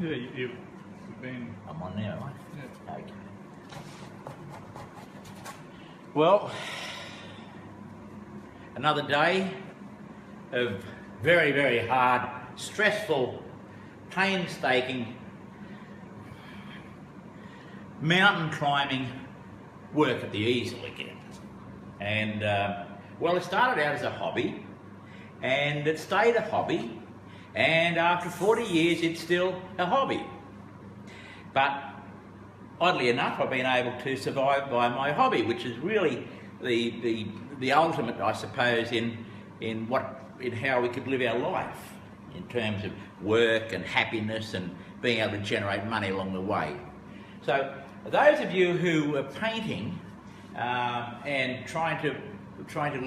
Yeah, you've been... I'm on now, right? Yeah. Okay. Well, another day of very, very hard, stressful, painstaking mountain climbing work at the Easel again. And well, it started out as a hobby, and it stayed a hobby, and after 40 years it's still a hobby. But oddly enough, I've been able to survive by my hobby, which is really the ultimate, I suppose, in how we could live our life in terms of work and happiness and being able to generate money along the way. So those of you who are painting and trying to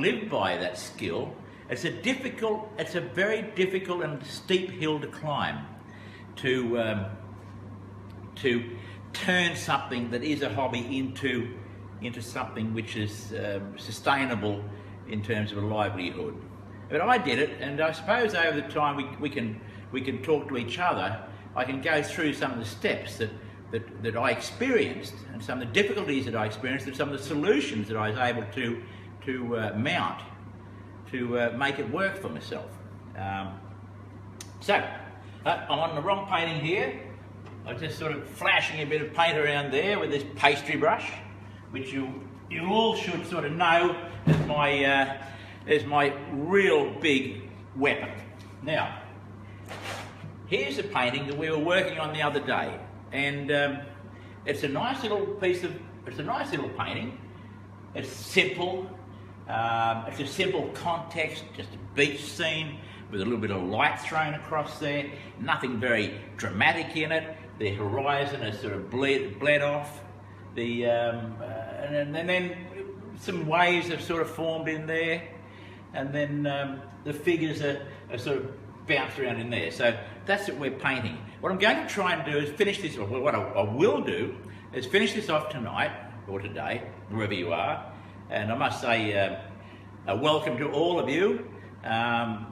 live by that skill, it's a very difficult and steep hill to climb to turn something that is a hobby into something which is sustainable in terms of a livelihood. But I did it, and I suppose over the time we can talk to each other. I can go through some of the steps that I experienced, and some of the difficulties that I experienced, and some of the solutions that I was able to mount to make it work for myself. I'm on the wrong painting here. I'm just sort of flashing a bit of paint around there with this pastry brush, which you all should sort of know is my real big weapon. Now, here's a painting that we were working on the other day, and it's a nice little painting. It's simple. It's a simple context, just a beach scene with a little bit of light thrown across there. Nothing very dramatic in it. The horizon is sort of bled off. And then some waves have sort of formed in there, and then the figures are sort of bounced around in there. So that's what we're painting. What I'm going to try and do is finish this off. Well, what I will do is finish this off tonight or today, wherever you are. And I must say, welcome to all of you.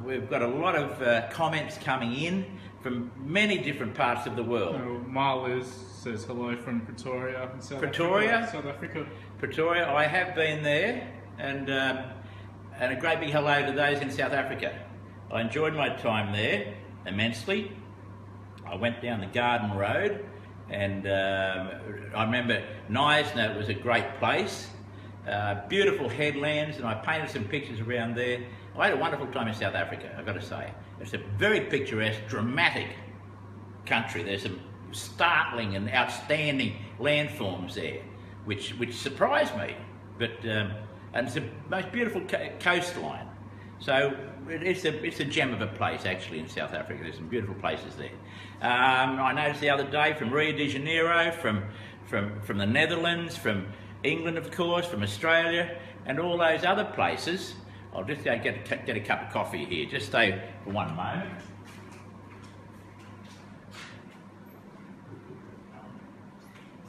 We've got a lot of comments coming in from many different parts of the world. Marliz says hello from Pretoria, in South Africa. Pretoria, I have been there, and a great big hello to those in South Africa. I enjoyed my time there immensely. I went down the Garden Road, and I remember Knysna was a great place. Beautiful headlands, and I painted some pictures around there. I had a wonderful time in South Africa, I've got to say. It's a very picturesque, dramatic country. There's some startling and outstanding landforms there, which surprised me. But and it's the most beautiful coastline. So it's a gem of a place actually in South Africa. There's some beautiful places there. I noticed the other day from Rio de Janeiro, from the Netherlands, from England, of course, from Australia, and all those other places. I'll just go get a cup of coffee here. Just stay for one moment.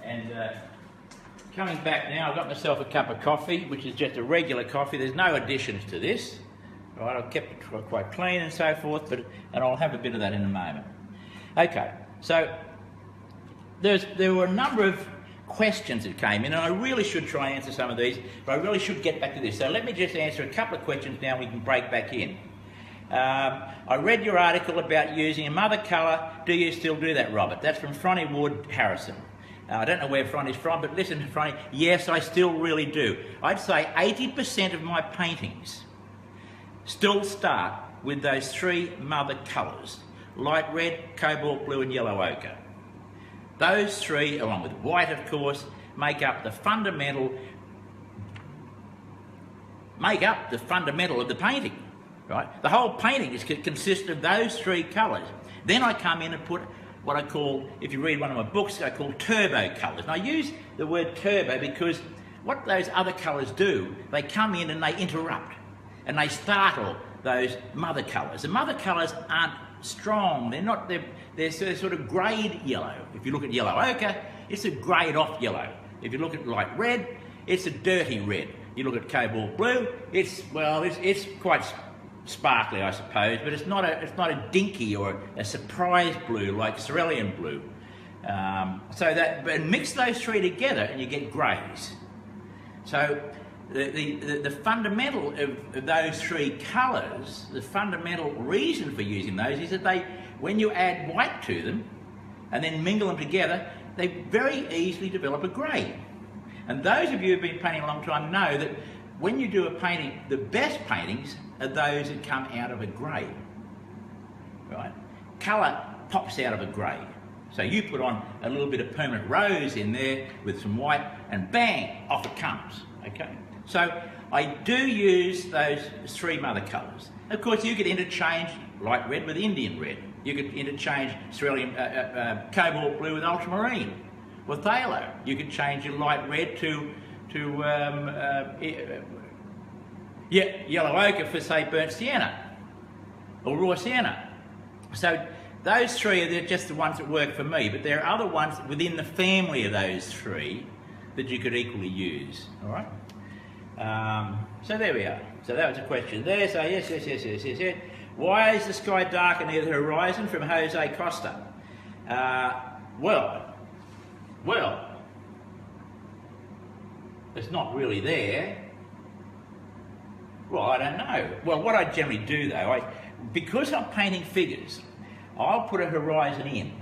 And coming back now, I've got myself a cup of coffee, which is just a regular coffee. There's no additions to this. All right, I've kept it quite clean and so forth, and I'll have a bit of that in a moment. Okay, so there were a number of questions that came in, and I really should try and answer some of these, but I really should get back to this. So let me just answer a couple of questions now, we can break back in. I read your article about using a mother colour. Do you still do that, Robert? That's from Fronnie Wood Harrison. I don't know where Fronnie's from, but listen to Fronnie. Yes, I still really do. I'd say 80% of my paintings still start with those three mother colours: light red, cobalt blue and yellow ochre. Those three, along with white of course, make up the fundamental of the painting, right? The whole painting consists of those three colours. Then I come in and put what I call, if you read one of my books, I call turbo colours. And I use the word turbo because what those other colours do, they come in and they interrupt and they startle those mother colours. The mother colours aren't strong, they're sort of greyed yellow. If you look at yellow ochre, it's a greyed off yellow. If you look at light red, it's a dirty red. You look at cobalt blue, it's quite sparkly, I suppose, but it's not a dinky or a surprise blue like cerulean blue. But mix those three together and you get greys. So the fundamental of those three colours, the fundamental reason for using those is that when you add white to them and then mingle them together, they very easily develop a grey. And those of you who've been painting a long time know that when you do a painting, the best paintings are those that come out of a grey. Right? Colour pops out of a grey. So you put on a little bit of permanent rose in there with some white and bang, off it comes. Okay? So I do use those three mother colours. Of course, you could interchange light red with Indian red. You could interchange cerulean, cobalt blue with ultramarine or phthalo. You could change your light red to yellow ochre for, say, burnt sienna or raw sienna. So those three are just the ones that work for me, but there are other ones within the family of those three that you could equally use. All right. So there we are. So that was a question there. So yes. Why is the sky darker near the horizon? From Jose Costa. Well, it's not really there. Well, I don't know. Well, what I generally do though, because I'm painting figures, I'll put a horizon in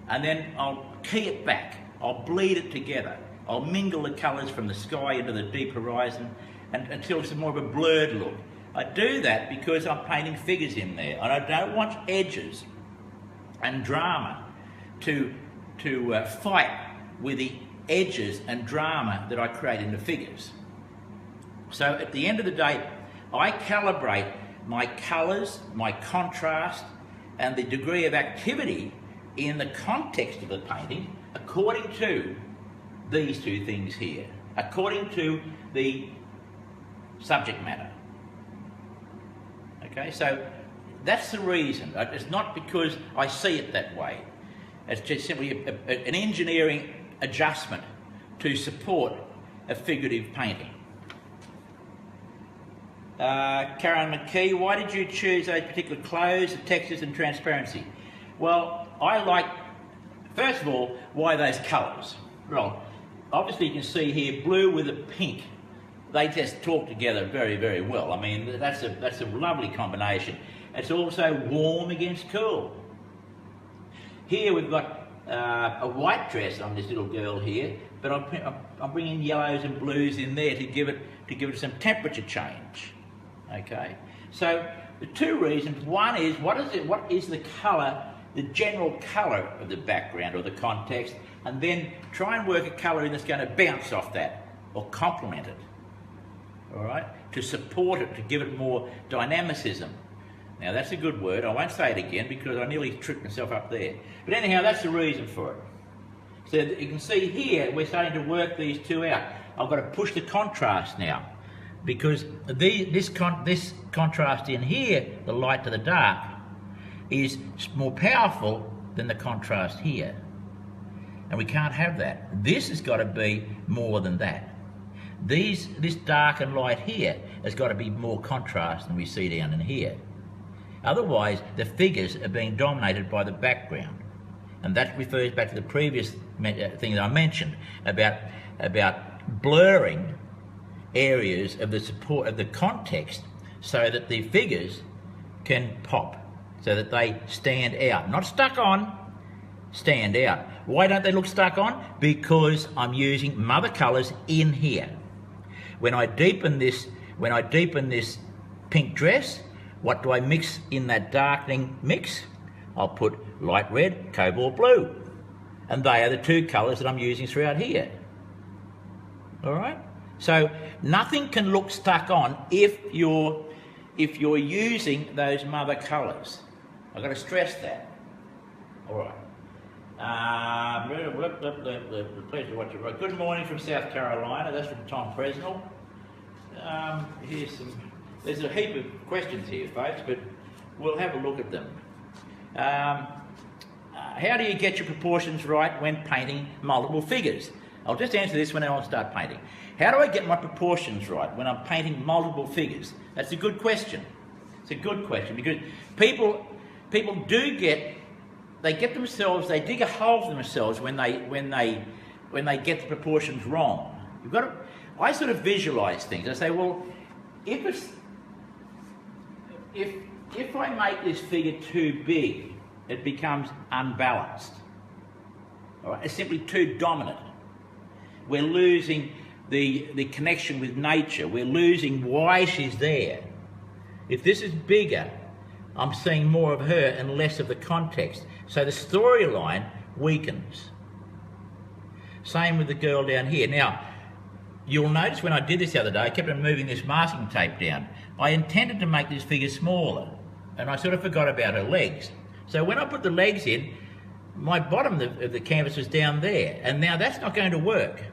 and then I'll key it back. I'll bleed it together. I'll mingle the colours from the sky into the deep horizon until it's more of a blurred look. I do that because I'm painting figures in there and I don't want edges and drama to fight with the edges and drama that I create in the figures. So at the end of the day, I calibrate my colours, my contrast, and the degree of activity in the context of the painting according to these two things here, according to the subject matter. Okay, so that's the reason. It's not because I see it that way. It's just simply an engineering adjustment to support a figurative painting. Karen McKee, why did you choose those particular clothes, the textures and transparency? Well, I like, first of all, why those colours? Well, obviously you can see here blue with a pink. They just talk together very, very well. I mean, that's a lovely combination. It's also warm against cool. Here we've got a white dress on this little girl here, but I'm bringing yellows and blues in there to give it some temperature change. Okay, so the two reasons. One is what is the colour, the general colour of the background or the context, and then try and work a colour in that's going to bounce off that or complement it. All right, to support it, to give it more dynamicism. Now that's a good word. I won't say it again because I nearly tripped myself up there. But anyhow, that's the reason for it. So you can see here we're starting to work these two out. I've got to push the contrast now because this contrast in here, the light to the dark, is more powerful than the contrast here. And we can't have that. This has got to be more than that. This dark and light here has got to be more contrast than we see down in here. Otherwise, the figures are being dominated by the background. And that refers back to the previous thing that I mentioned about blurring areas of the support of the context so that the figures can pop, so that they stand out. Not stuck on, stand out. Why don't they look stuck on? Because I'm using mother colours in here. When I deepen this pink dress, what do I mix in that darkening mix? I'll put light red, cobalt blue. And they are the two colours that I'm using throughout here. All right? So nothing can look stuck on if you're using those mother colours. I've got to stress that. All right. Pleasure to watch it. Good morning from South Carolina. That's from Tom Presnell. There's a heap of questions here, folks, but we'll have a look at them. How do you get your proportions right when painting multiple figures? I'll just answer this when I start painting. How do I get my proportions right when I'm painting multiple figures? That's a good question. It's a good question, because people do get themselves, they dig a hole for themselves when they get the proportions wrong. I sort of visualise things. I say, well, if I make this figure too big, it becomes unbalanced. All right? It's simply too dominant. We're losing the connection with nature. We're losing why she's there. If this is bigger, I'm seeing more of her and less of the context. So the storyline weakens. Same with the girl down here. Now, you'll notice when I did this the other day, I kept on moving this masking tape down. I intended to make this figure smaller, and I sort of forgot about her legs. So when I put the legs in, my bottom of the canvas was down there, and now that's not going to work,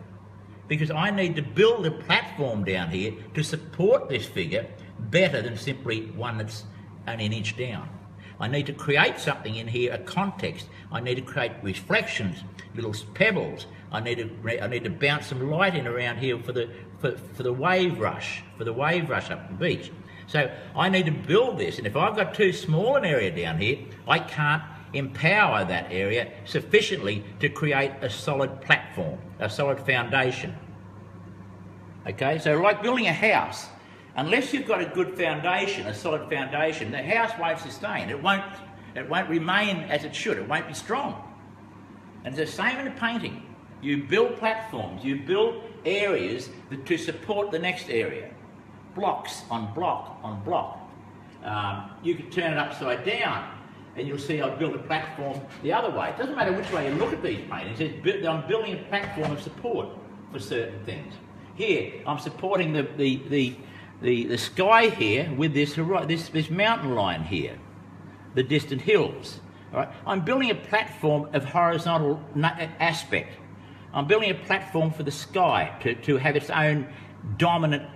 because I need to build a platform down here to support this figure better than simply one that's only an inch down. I need to create something in here, a context. I need to create reflections, little pebbles. I need to bounce some light in around here for the wave rush, up the beach. So I need to build this, and if I've got too small an area down here, I can't empower that area sufficiently to create a solid platform, a solid foundation. Okay, so like building a house, unless you've got a good foundation, a solid foundation, the house won't sustain. It won't remain as it should. It won't be strong. And it's the same in a painting. You build platforms, you build areas to support the next area. Blocks on block on block. You could turn it upside down and you'll see I've built a platform the other way. It doesn't matter which way you look at these paintings, I'm building a platform of support for certain things. Here, I'm supporting the sky here with this mountain line here, the distant hills. All right? I'm building a platform of horizontal aspect. I'm building a platform for the sky to have its own dominant,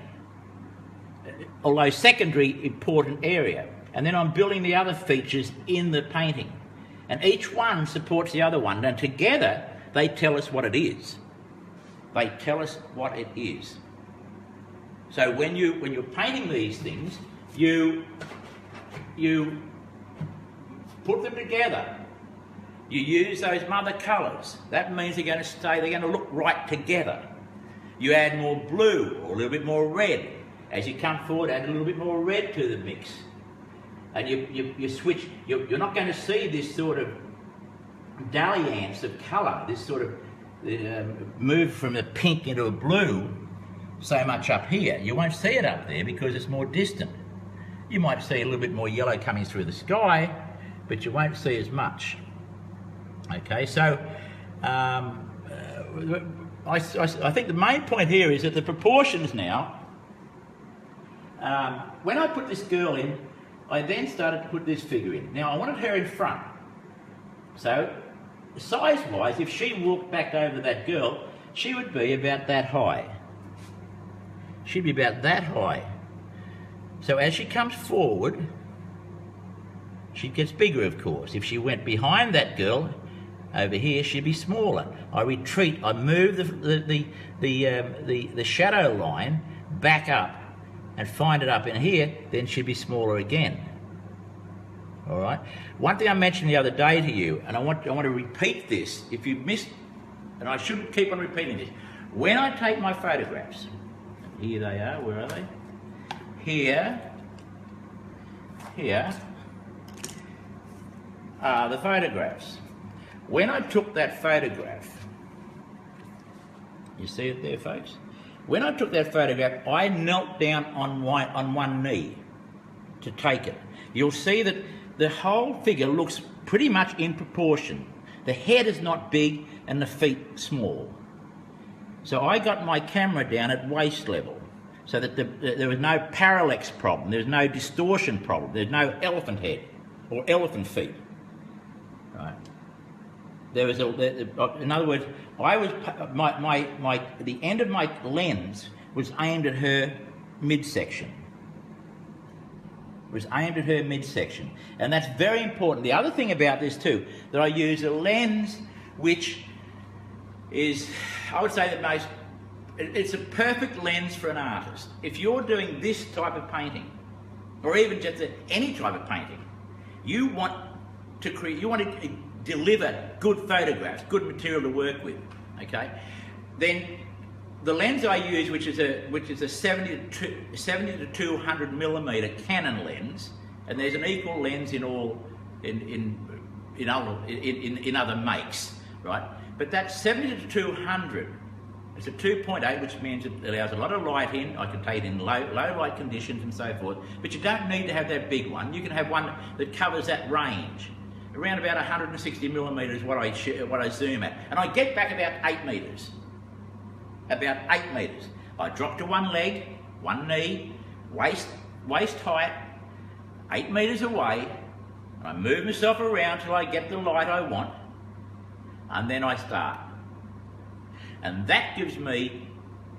although secondary, important area. And then I'm building the other features in the painting. And each one supports the other one, and together they tell us what it is. They tell us what it is. So when you're painting these things, you put them together. You use those mother colours. That means they're going to look right together. You add more blue or a little bit more red. As you come forward, add a little bit more red to the mix. And you switch. You're not going to see this sort of dalliance of colour, this sort of move from a pink into a blue so much up here. You won't see it up there because it's more distant. You might see a little bit more yellow coming through the sky, but you won't see as much. Okay, so I think the main point here is that the proportions now, when I put this girl in, I then started to put this figure in. Now I wanted her in front. So size-wise, if she walked back over that girl, she would be about that high. She'd be about that high. So as she comes forward, she gets bigger, of course. If she went behind that girl, over here, she'd be smaller. I retreat, I move the shadow line back up and find it up in here, then she'd be smaller again. All right? One thing I mentioned the other day to you, and I want to repeat this, if you missed, and I should keep on repeating this. When I take my photographs, here they are, where are they? Here are the photographs. When I took that photograph, you see it there, folks? When I took that photograph, I knelt down on one knee to take it. You'll see that the whole figure looks pretty much in proportion. The head is not big and the feet small. So I got my camera down at waist level so that there was no parallax problem, there's no distortion problem, there's no elephant head or elephant feet. Right? There was in other words, I was the end of my lens was aimed at her midsection. And that's very important. The other thing about this too, that I use a lens which is, I would say, it's a perfect lens for an artist. If you're doing this type of painting, or even just any type of painting, you want to deliver good photographs, good material to work with, okay? Then the lens I use, which is a 70 to 200 millimeter Canon lens, and there's an equal lens in all in other makes, right? But that 70 to 200, it's a 2.8, which means it allows a lot of light in. I can take it in low light conditions and so forth. But you don't need to have that big one. You can have one that covers that range. Around about 160 millimeters what I zoom at. And I get back about 8 meters. About 8 meters. I drop to one leg, one knee, waist height, 8 meters away, and I move myself around till I get the light I want, and then I start. And that gives me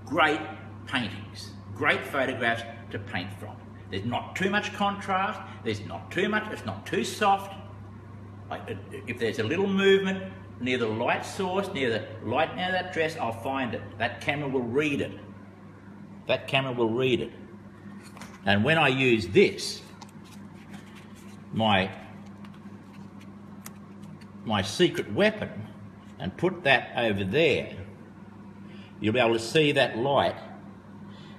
great paintings, great photographs to paint from. There's not too much contrast, there's not too much, it's not too soft. If there's a little movement near the light source, near the light near that dress, I'll find it. That camera will read it. That camera will read it. And when I use this, my secret weapon, and put that over there, you'll be able to see that light.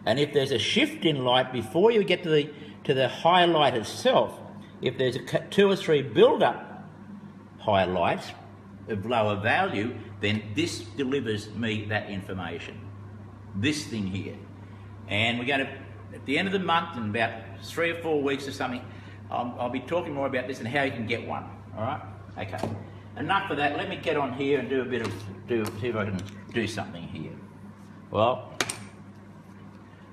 And if there's a shift in light before you get to the highlight itself, if there's 2 or 3 build-up highlights of lower value, then this delivers me that information. This thing here. And we're going to, at the end of the month, in about 3 or 4 weeks or something, I'll be talking more about this and how you can get one. All right? Okay. Enough of that. Let me get on here and see if I can do something here. Well,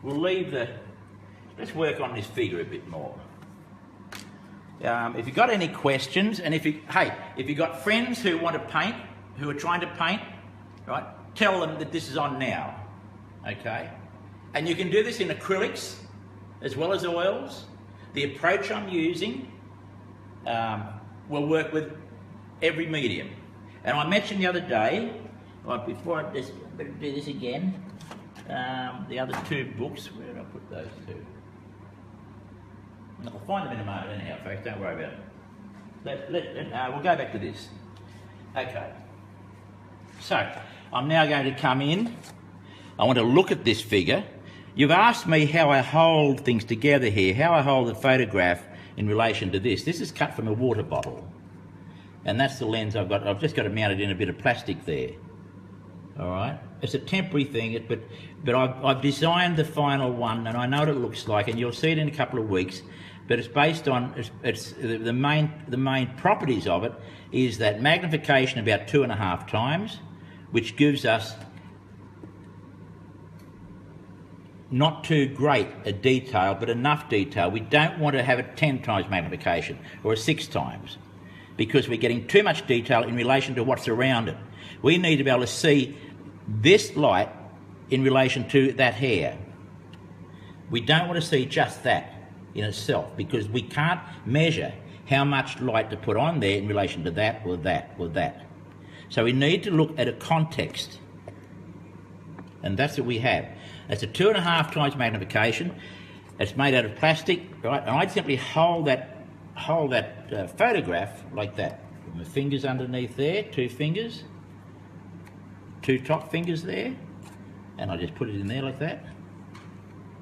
we'll let's work on this figure a bit more. If you've got any questions, and if you've got friends who want to paint, who are trying to paint, right, tell them that this is on now, okay? And you can do this in acrylics as well as oils. The approach I'm using will work with every medium. And I mentioned the other day, before I just do this again, the other 2 books, where did I put those 2? I'll find them in a moment anyhow, folks, don't worry about it. We'll go back to this. Okay. So, I'm now going to come in. I want to look at this figure. You've asked me how I hold things together here, how I hold the photograph in relation to this. This is cut from a water bottle. And that's the lens I've got. I've just got it mounted in a bit of plastic there. All right? It's a temporary thing, but I've designed the final one, and I know what it looks like, and you'll see it in a couple of weeks. But it's based on, the main properties of it is that magnification about 2.5 times, which gives us not too great a detail, but enough detail. We don't want to have it 10 times magnification or 6 times, because we're getting too much detail in relation to what's around it. We need to be able to see this light in relation to that hair. We don't want to see just that in itself, because we can't measure how much light to put on there in relation to that or that or that. So we need to look at a context, and that's what we have. It's a 2.5 times magnification. It's made out of plastic, right? And I simply hold that photograph like that. With my fingers underneath there, 2 fingers, 2 top fingers there, and I just put it in there like that,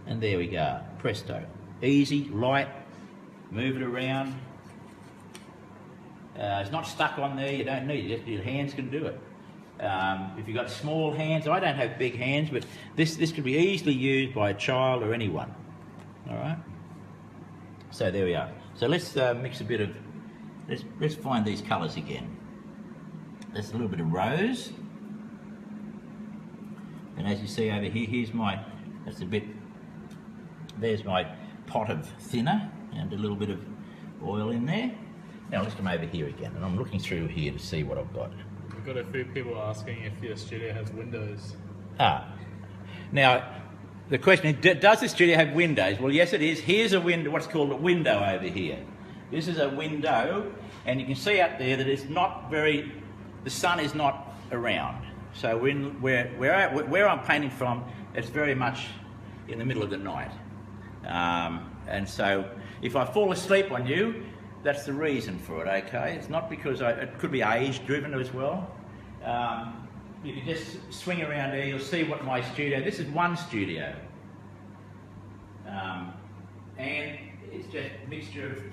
and there we go, presto. Easy, light, move it around. It's not stuck on there, you don't need it, just your hands can do it. If you've got small hands, I don't have big hands, but this could be easily used by a child or anyone. All right? So there we are. So let's mix a bit of, let's find these colours again. There's a little bit of rose. And as you see over here, there's my pot of thinner and a little bit of oil in there. Now let's come over here again, and I'm looking through here to see what I've got. We've got a few people asking if your studio has windows. Now the question is, does the studio have windows? Well, yes it is. Here's a window, what's called a window over here. This is a window, and you can see out there that it's not very, the sun is not around. So where I'm painting from, it's very much in the middle of the night. And so If I fall asleep on you, that's the reason for it, okay? It's not because it could be age driven as well. You can just swing around here, you'll see what my studio, this is one studio. And it's just a mixture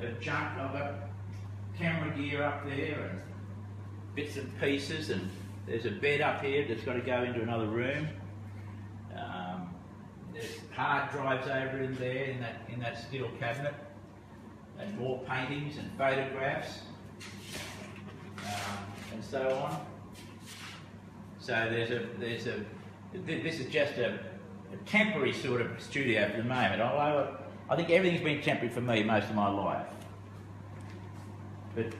of junk. I've got camera gear up there and bits and pieces, and there's a bed up here that's got to go into another room. There's hard drives over in there in that steel cabinet, and more paintings and photographs, and so on. So this is just a temporary sort of studio for the moment. Although I think everything's been temporary for me most of my life. But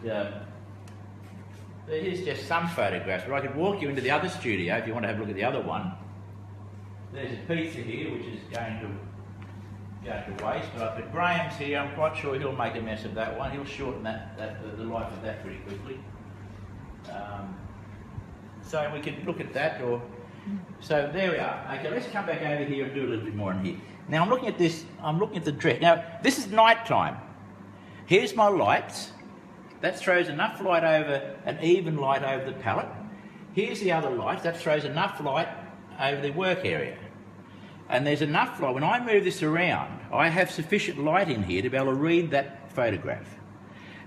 here's just some photographs, but I could walk you into the other studio if you want to have a look at the other one. There's a pizza here which is going to go to waste, but Graham's here. I'm quite sure he'll make a mess of that one. He'll shorten the life of that pretty quickly. So we could look at that, or so there we are. Okay, let's come back over here and do a little bit more in here. Now I'm looking at this. I'm looking at the dress. Now this is night time. Here's my lights. That throws enough light over, an even light over the pallet. Here's the other light. That throws enough light over the work area. And there's enough light. When I move this around, I have sufficient light in here to be able to read that photograph.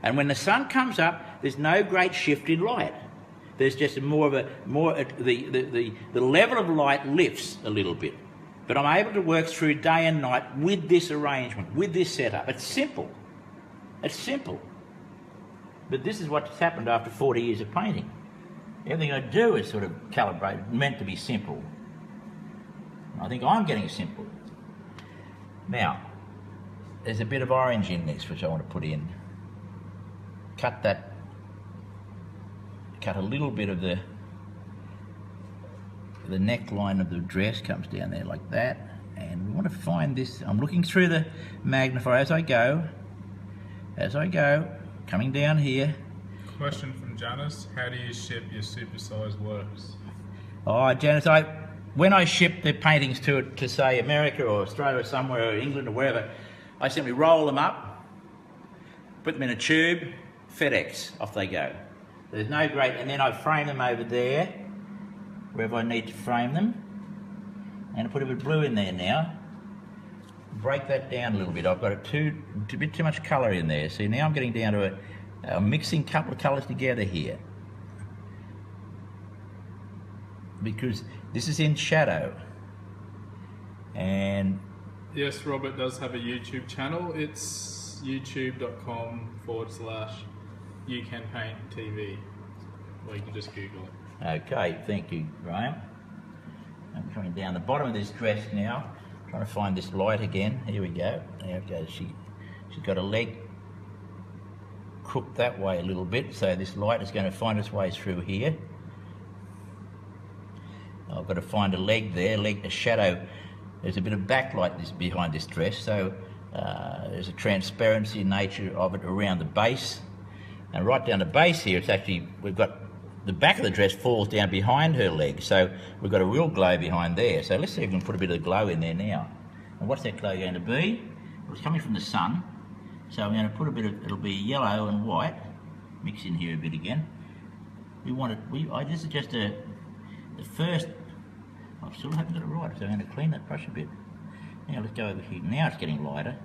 And when the sun comes up, there's no great shift in light. There's just the level of light lifts a little bit. But I'm able to work through day and night with this arrangement, with this setup. It's simple. It's simple. But this is what's happened after 40 years of painting. Everything I do is sort of calibrated, meant to be simple. I think I'm getting simple. Now, there's a bit of orange in this which I want to put in. Cut a little bit of the neckline of the dress comes down there like that. And we want to find this. I'm looking through the magnifier as I go, coming down here. Question from Janice: how do you ship your supersized works? Oh, Janice, when I ship the paintings to say America or Australia or somewhere, or England or wherever, I simply roll them up, put them in a tube, FedEx, off they go. There's no great, and then I frame them over there, wherever I need to frame them. And I put a bit of blue in there now. Break that down a little bit. I've got a bit too much colour in there. See, now I'm getting down to I'm mixing a couple of colours together here. Because this is in shadow. And yes, Robert does have a YouTube channel. It's youtube.com/YouCanPaintTV, or you can just Google it. Okay, thank you, Graham. I'm coming down the bottom of this dress now, trying to find this light again. Here we go. There it goes. She's got a leg crooked that way a little bit, so this light is going to find its way through here. I've got to find a leg there, a shadow. There's a bit of backlight behind this dress, so there's a transparency nature of it around the base. And right down the base here, it's actually, we've got the back of the dress falls down behind her leg, so we've got a real glow behind there. So let's see if we can put a bit of glow in there now. And what's that glow going to be? Well, it's coming from the sun, so I'm going to put a bit of, it'll be yellow and white. Mix in here a bit again. We want it, this is just the first, I still haven't got it right, so I'm going to clean that brush a bit. Now let's go over here. Now it's getting lighter.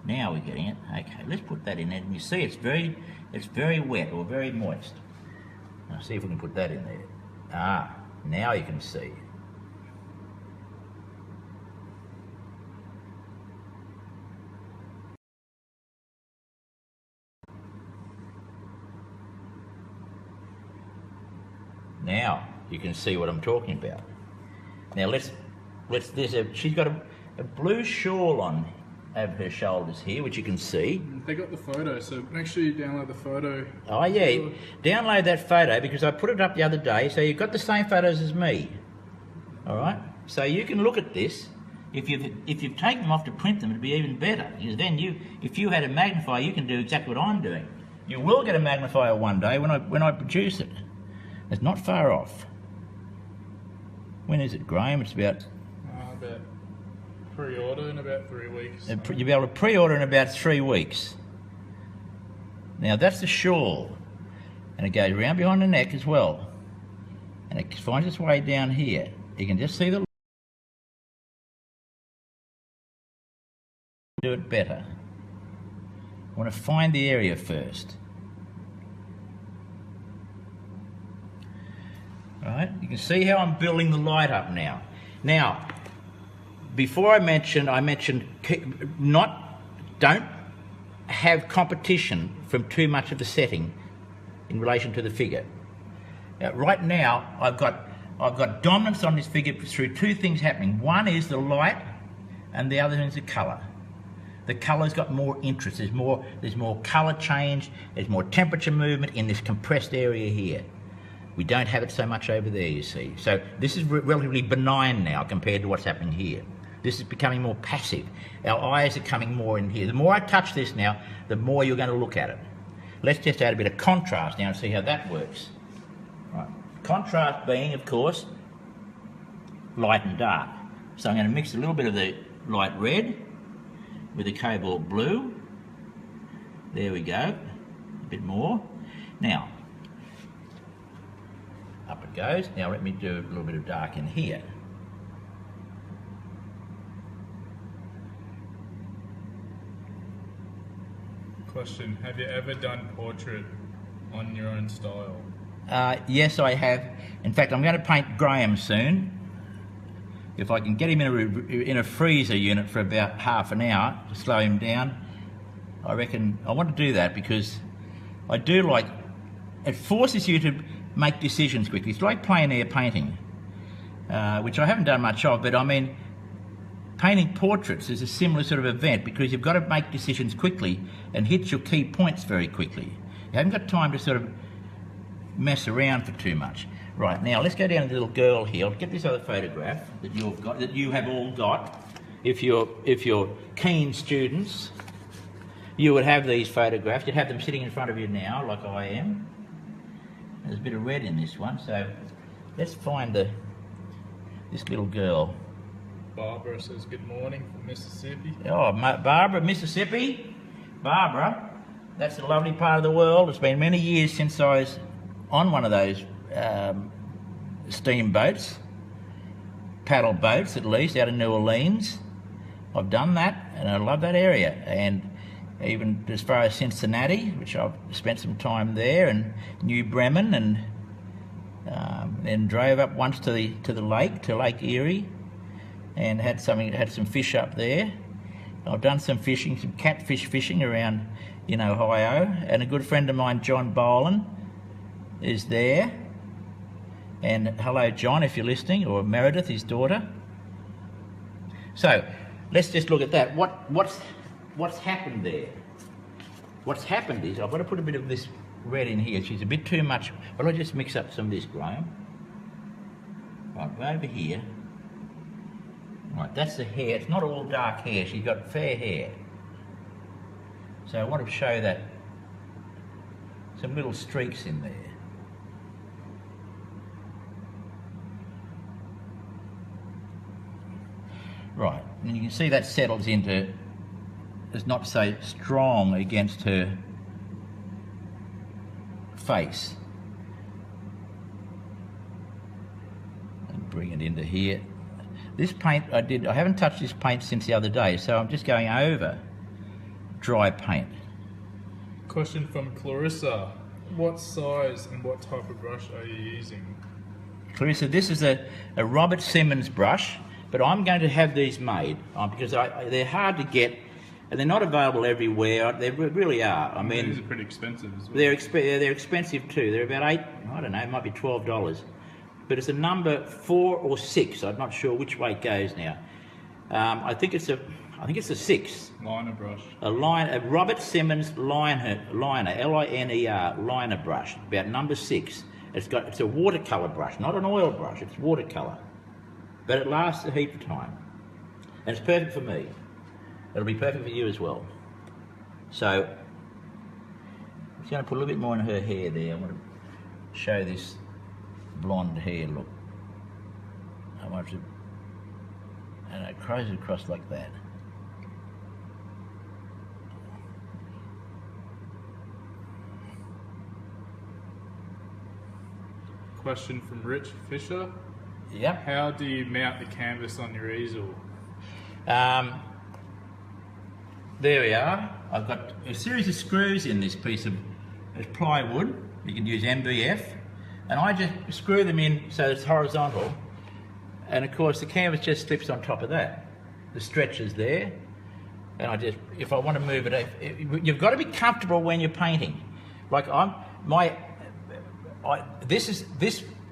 Now we're getting it. Okay, let's put that in there. And you see it's very wet or very moist. Now see if we can put that in there. Ah, now you can see. Now you can see what I'm talking about. Now she's got a blue shawl on over her shoulders here, which you can see. They got the photo, so make sure you download the photo. Oh yeah, download that photo because I put it up the other day, so you've got the same photos as me. All right, so you can look at this. If you've taken them off to print them, it'd be even better. Because then if you had a magnifier, you can do exactly what I'm doing. You will get a magnifier one day when I produce it. It's not far off. When is it, Graham? It's about pre-order in about 3 weeks. You'll be able to pre-order in about 3 weeks. Now that's the shawl, and it goes around behind the neck as well, and it finds its way down here. You can just see the. Do it better. I want to find the area first. Right, you can see how I'm building the light up now. Now, before I mentioned don't have competition from too much of the setting in relation to the figure. Right now, I've got dominance on this figure through two things happening. One is the light, and the other is the colour. The colour's got more interest. There's more colour change. There's more temperature movement in this compressed area here. We don't have it so much over there, you see. So this is relatively benign now compared to what's happening here. This is becoming more passive. Our eyes are coming more in here. The more I touch this now, the more you're going to look at it. Let's just add a bit of contrast now and see how that works. Right. Contrast being, of course, light and dark. So I'm going to mix a little bit of the light red with the cobalt blue. There we go. A bit more. Now, up it goes. Now let me do a little bit of dark in here. Question, have you ever done portrait on your own style? Yes, I have. In fact, I'm going to paint Graham soon. If I can get him in a freezer unit for about half an hour to slow him down, I reckon I want to do that because I do like, it forces you to make decisions quickly. It's like plein air painting, which I haven't done much of, but I mean, painting portraits is a similar sort of event because you've got to make decisions quickly and hit your key points very quickly. You haven't got time to sort of mess around for too much. Right, now let's go down to the little girl here. I'll get this other photograph that you have all got. If you're keen students, you would have these photographs. You'd have them sitting in front of you now, like I am. There's a bit of red in this one, so let's find this little girl. Barbara says good morning from Mississippi. Oh, Barbara, Mississippi. Barbara, that's a lovely part of the world. It's been many years since I was on one of those steamboats, paddle boats at least, out of New Orleans. I've done that and I love that area, and even as far as Cincinnati, which I've spent some time there, and New Bremen, and then drove up once to the lake, to Lake Erie, and had some fish up there. I've done some fishing, some catfish fishing around in Ohio, and a good friend of mine, John Boland, is there. And hello, John, if you're listening, or Meredith, his daughter. So let's just look at that. What's happened there? What's happened is I've got to put a bit of this red in here. She's a bit too much. Well, I'll just mix up some of this, Graham. Right, go over here. Right, that's the hair. It's not all dark hair. She's got fair hair. So I want to show that some little streaks in there. Right, and you can see that settles into, it's not so strong against her face. And bring it into here. This paint I haven't touched this paint since the other day, so I'm just going over dry paint. Question from Clarissa. What size and what type of brush are you using? Clarissa, this is a Robert Simmons brush, but I'm going to have these made because they're hard to get and they're not available everywhere. They really are. I mean, these are pretty expensive as well. They're expensive too. They're about it might be $12. But it's a number 4 or 6. I'm not sure which way it goes now. I think it's a 6. Liner brush. A Robert Simmons liner, L-I-N-E-R, liner brush, about number 6. It's a watercolour brush, not an oil brush. It's watercolour, but it lasts a heap of time, and it's perfect for me. It'll be perfect for you as well. So I'm just going to put a little bit more in her hair there. I want to show this blonde hair look. I want to and it crosses across like that. Question from Rich Fisher. Yep. How do you mount the canvas on your easel? There we are. I've got a series of screws in this piece of plywood. You can use MDF, and I just screw them in so it's horizontal, and of course the canvas just slips on top of that. The stretch is there, and I just, if I want to move it, you've got to be comfortable when you're painting. Like this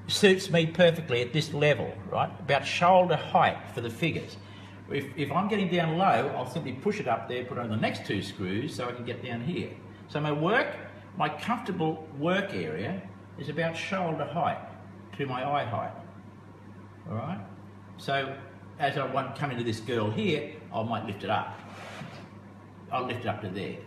suits me perfectly at this level, right? About shoulder height for the figures. If I'm getting down low, I'll simply push it up there, put on the next two screws so I can get down here. So my comfortable work area is about shoulder height to my eye height. All right? So as I want to come into this girl here, I might lift it up. I'll lift it up to there.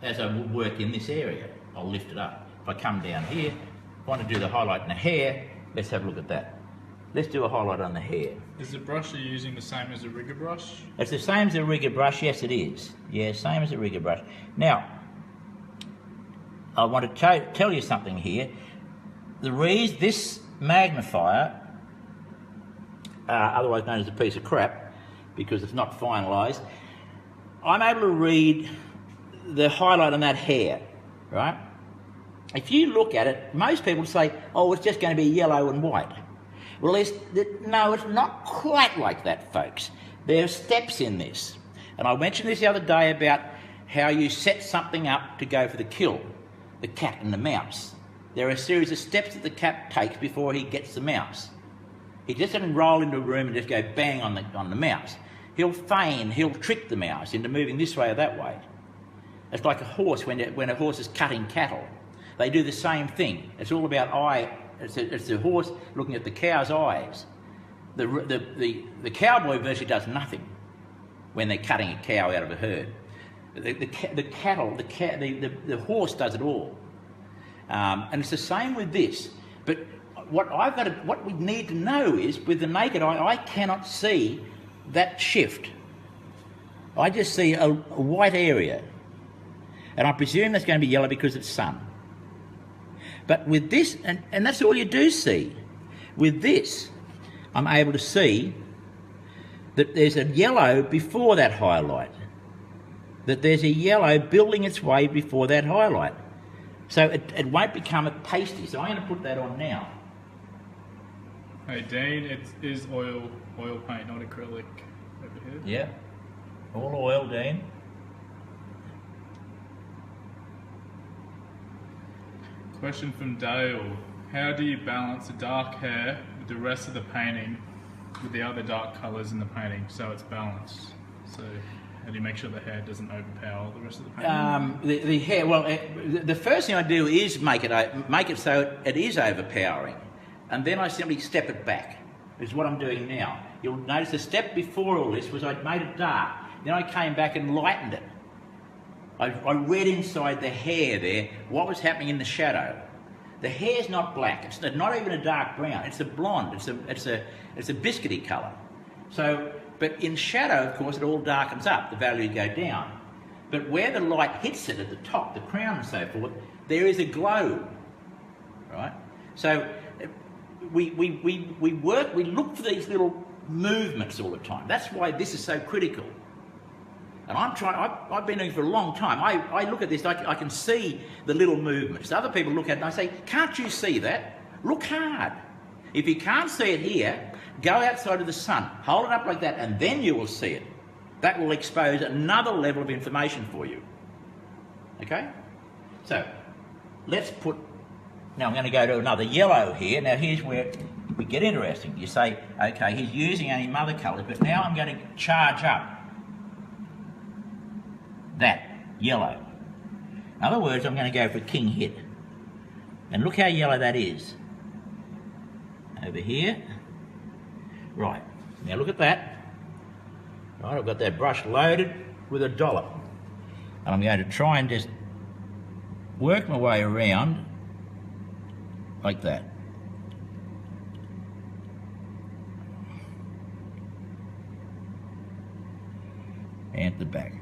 As I work in this area, I'll lift it up. If I come down here, I want to do the highlight in the hair, let's have a look at that. Let's do a highlight on the hair. Is the brush you're using the same as a rigger brush? It's the same as a rigger brush, yes it is. Yeah, same as a rigger brush. Now, I want to tell you something here. This magnifier, otherwise known as a piece of crap, because it's not finalised, I'm able to read the highlight on that hair, right? If you look at it, most people say, oh, it's just going to be yellow and white. Well, no, it's not quite like that, folks. There are steps in this. And I mentioned this the other day about how you set something up to go for the kill, the cat and the mouse. There are a series of steps that the cat takes before he gets the mouse. He just doesn't roll into a room and just go bang on the mouse. He'll trick the mouse into moving this way or that way. It's like a horse when a horse is cutting cattle. They do the same thing. It's all about eye. It's the horse looking at the cow's eyes. The cowboy virtually does nothing when they're cutting a cow out of a herd. The horse does it all, and it's the same with this. But what we need to know is, with the naked eye, I cannot see that shift. I just see a white area, and I presume that's going to be yellow because it's sun. But with this, and that's all you do see. With this, I'm able to see that there's a yellow before that highlight. That there's a yellow building its way before that highlight. So it won't become a pasty. So I'm going to put that on now. Hey Dean, it is oil paint, not acrylic over here. Yeah, all oil, Dean. Question from Dale. How do you balance the dark hair with the rest of the painting with the other dark colours in the painting so it's balanced? So how do you make sure the hair doesn't overpower the rest of the painting? The hair, well, the first thing I do is make it so it is overpowering. And then I simply step it back, is what I'm doing now. You'll notice the step before all this was I'd made it dark. Then I came back and lightened it. I read inside the hair there what was happening in the shadow. The hair's not black. It's not even a dark brown. It's a blonde. It's a biscuity colour. So, but in shadow, of course, it all darkens up. The value go down. But where the light hits it at the top, the crown and so forth, there is a glow, right? So we look for these little movements all the time. That's why this is so critical. And I've been doing it for a long time. I look at this, I can see the little movements. Other people look at it and I say, can't you see that? Look hard. If you can't see it here, go outside of the sun, hold it up like that, and then you will see it. That will expose another level of information for you. Okay? So, let's put... Now I'm going to go to another yellow here. Now here's where we get interesting. You say, okay, he's using only mother colours, but now I'm going to charge up that yellow. In other words, I'm going to go for king hit. And look how yellow that is. Over here. Right. Now look at that. Right, I've got that brush loaded with a dollop. And I'm going to try and just work my way around like that. and the back.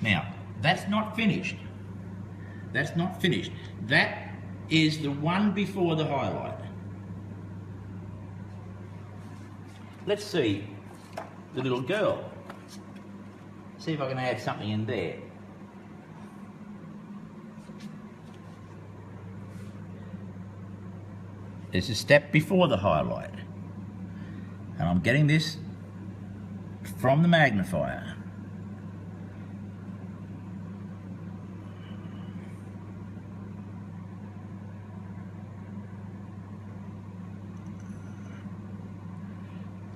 Now, that's not finished. That's not finished. That is the one before the highlight. Let's see the little girl. See if I can add something in there. There's a step before the highlight. And I'm getting this from the magnifier.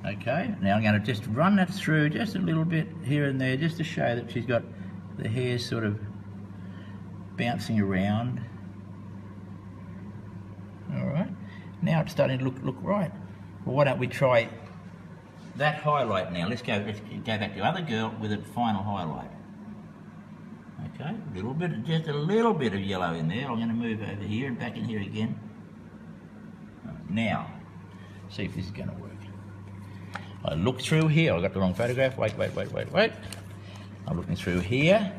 Okay, now I'm going to just run that through just a little bit here and there, just to show that she's got the hair sort of bouncing around. All right, now it's starting to look right. Well, why don't we try that highlight now? Let's go back to the other girl with a final highlight. Okay, just a little bit of yellow in there. I'm going to move over here and back in here again. Now, see if this is going to work. I look through here. I got the wrong photograph. Wait. I'm looking through here,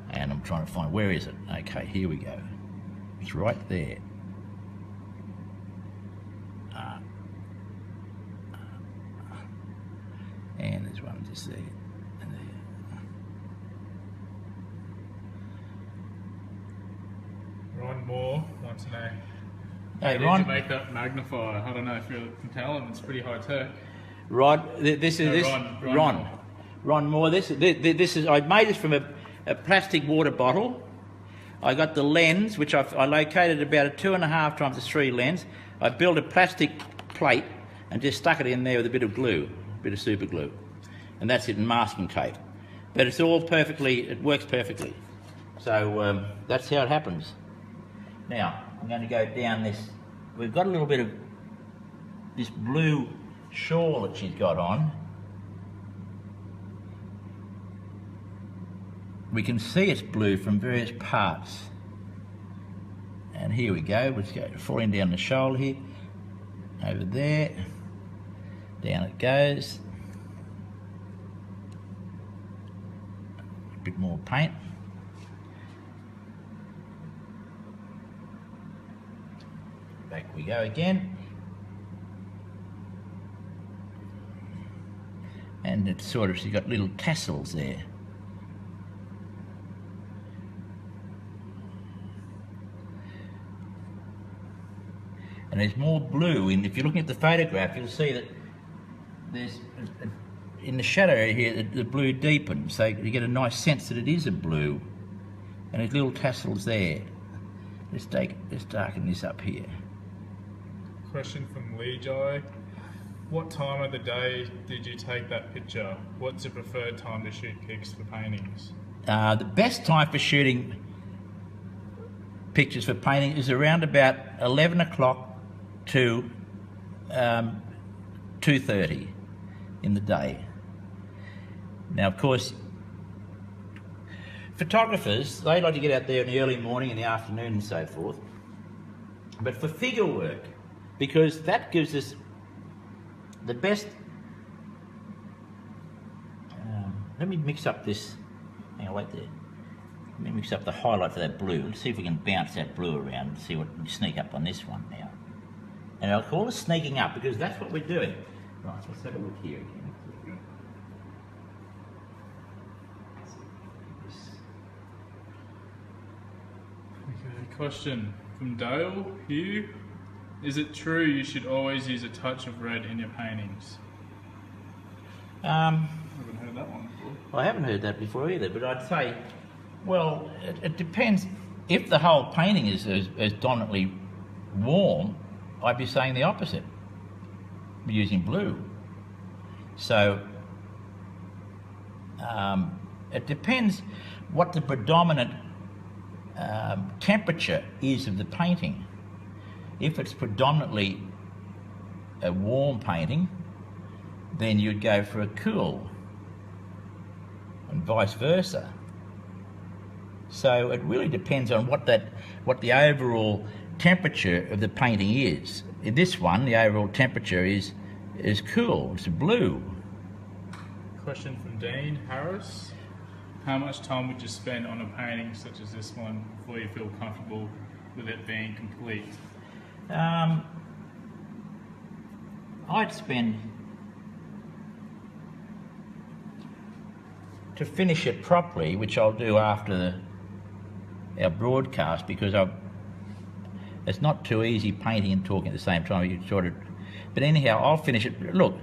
and I'm trying to find, where is it? Okay, here we go. It's right there. And there's one just there. And there. Ron Moore wants to know. Hey, How Ron. did you make that magnifier? I don't know if you can tell him. It's pretty high tech. Rod, this is Ron Moore. This is. I made this from a plastic water bottle. I got the lens, which I located about a 2.5 times a 3 lens. I built a plastic plate and just stuck it in there with a bit of glue, a bit of super glue, and that's it, in masking tape. But it's all perfectly. It works perfectly. So that's how it happens. Now I'm going to go down this. We've got a little bit of this blue shawl that she's got on. We can see it's blue from various parts. And here we go. Let's go falling down the shoulder here. Over there. Down it goes. A bit more paint. Back we go again. And it's sort of, she's got little tassels there. And there's more blue, and if you're looking at the photograph, you'll see that there's, in the shadow area here, the blue deepens, so you get a nice sense that it is a blue. And there's little tassels there. Let's darken this up here. Question from Lee Jai. What time of the day did you take that picture? What's your preferred time to shoot pics for paintings? The best time for shooting pictures for painting is around about 11 o'clock to 2:30 in the day. Now, of course, photographers, they like to get out there in the early morning, in the afternoon and so forth. But for figure work, because that gives us the best... let me mix up this... Hang on, wait there. Let me mix up the highlight for that blue. Let's see if we can bounce that blue around and see what we sneak up on this one now. And I'll call it sneaking up because that's what we're doing. Right, let's have a look here again. Okay, question from Dale Hugh. Is it true you should always use a touch of red in your paintings? I haven't heard that one before. I haven't heard that before either, but I'd say, well, it depends. If the whole painting is dominantly warm, I'd be saying the opposite, using blue. So it depends what the predominant temperature is of the painting. If it's predominantly a warm painting, then you'd go for a cool, and vice versa. So it really depends on what the overall temperature of the painting is. In this one, the overall temperature is cool, it's blue. Question from Dean Harris. How much time would you spend on a painting such as this one before you feel comfortable with it being complete? I'd spend, to finish it properly, which I'll do after our broadcast, because it's not too easy painting and talking at the same time. You sort of, but anyhow, I'll finish it. Look,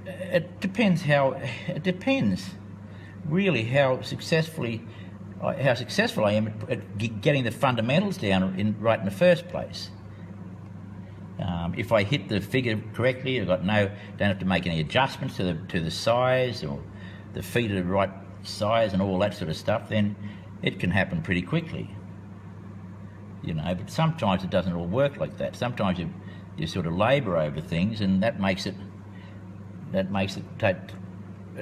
it depends really how successful I am at getting the fundamentals down right in the first place. If I hit the figure correctly, don't have to make any adjustments to the size, or the feet are the right size and all that sort of stuff, then it can happen pretty quickly. You know, but sometimes it doesn't all work like that. Sometimes you sort of labour over things, and that makes it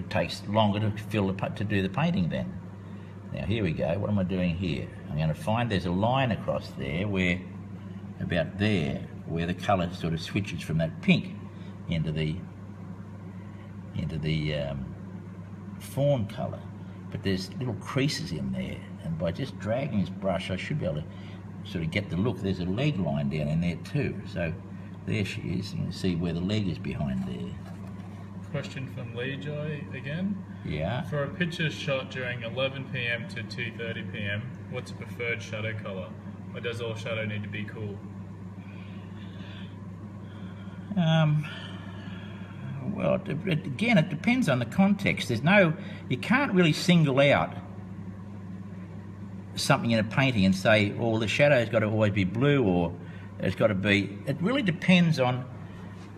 takes longer to do the painting then. Now here we go. What am I doing here? I'm going to find there's a line across there where the colour sort of switches from that pink into the fawn colour. But there's little creases in there, and by just dragging this brush I should be able to sort of get the look. There's a leg line down in there too. So there she is. You can see where the leg is behind there. Question from Lee Joy again. Yeah. For a picture shot during 11 PM to 2:30 PM, what's a preferred shadow colour? Or does all shadow need to be cool? Well, again, it depends on the context. You can't really single out something in a painting and say, oh, the shadow's got to always be blue, or it's got to be. It really depends on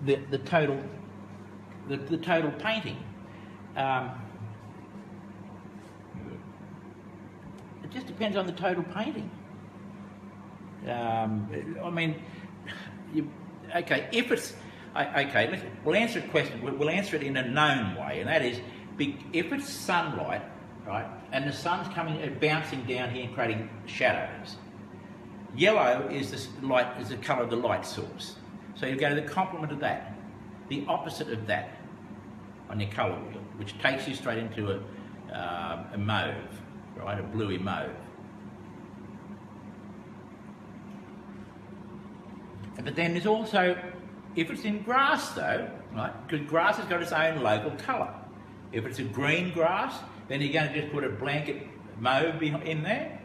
the total painting. It just depends on the total painting. I mean, we'll answer a question. We'll answer it in a known way, and that is, if it's sunlight, right, and the sun's bouncing down here and creating shadows, yellow is the colour of the light source. So you go to the complement of that, the opposite of that, on your colour wheel, which takes you straight into a mauve, right, a bluey mauve. But then there's also, if it's in grass though, right, because grass has got its own local colour. If it's a green grass, then you're going to just put a blanket mauve in there.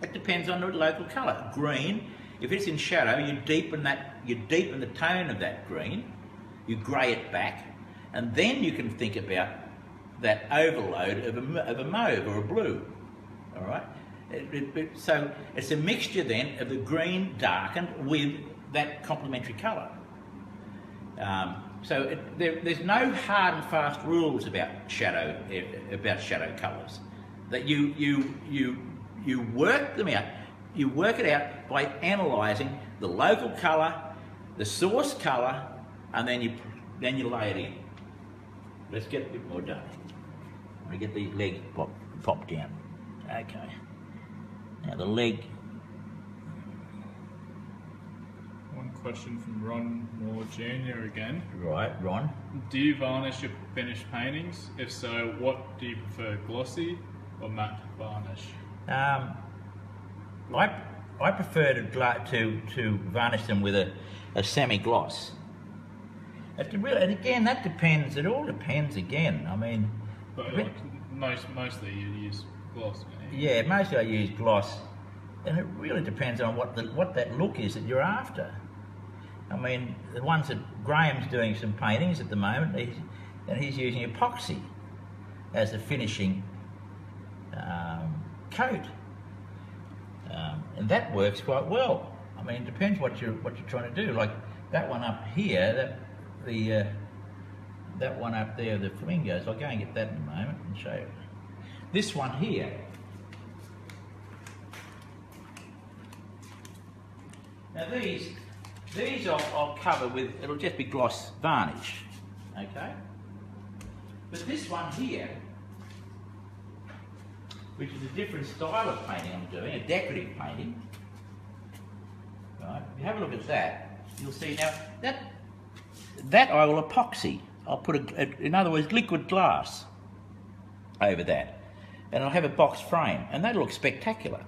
It depends on the local colour. Green, if it's in shadow, you deepen the tone of that green, you grey it back, and then you can think about that overload of a mauve or a blue. All right. So it's a mixture then of the green darkened with that complementary colour. So there's no hard and fast rules about shadow colours. That you work them out. You work it out by analysing the local colour, the source colour, and then you lay it in. Let's get a bit more done. Let me get the leg popped down. Okay. Now the leg. One question from Ron Moore Jr. again. Right, Ron. Do you varnish your finished paintings? If so, what do you prefer, glossy or matte varnish? I prefer to varnish them with a semi-gloss. And again, that depends. It all depends again. I mean, but mostly you use gloss. Yeah, mostly I use gloss, and it really depends on what that look is that you're after. I mean, the ones that Graham's doing some paintings at the moment, he's using epoxy as a finishing coat, and that works quite well. I mean, it depends what you're trying to do. Like that one up here, that one up there, the flamingos. I'll go and get that in a moment and show you. This one here. Now these I'll cover with, it'll just be gloss varnish, okay? But this one here, which is a different style of painting I'm doing, a decorative painting, Right? If you have a look at that, you'll see now that I will epoxy. I'll put in other words, liquid glass over that, and I'll have a box frame, and that'll look spectacular,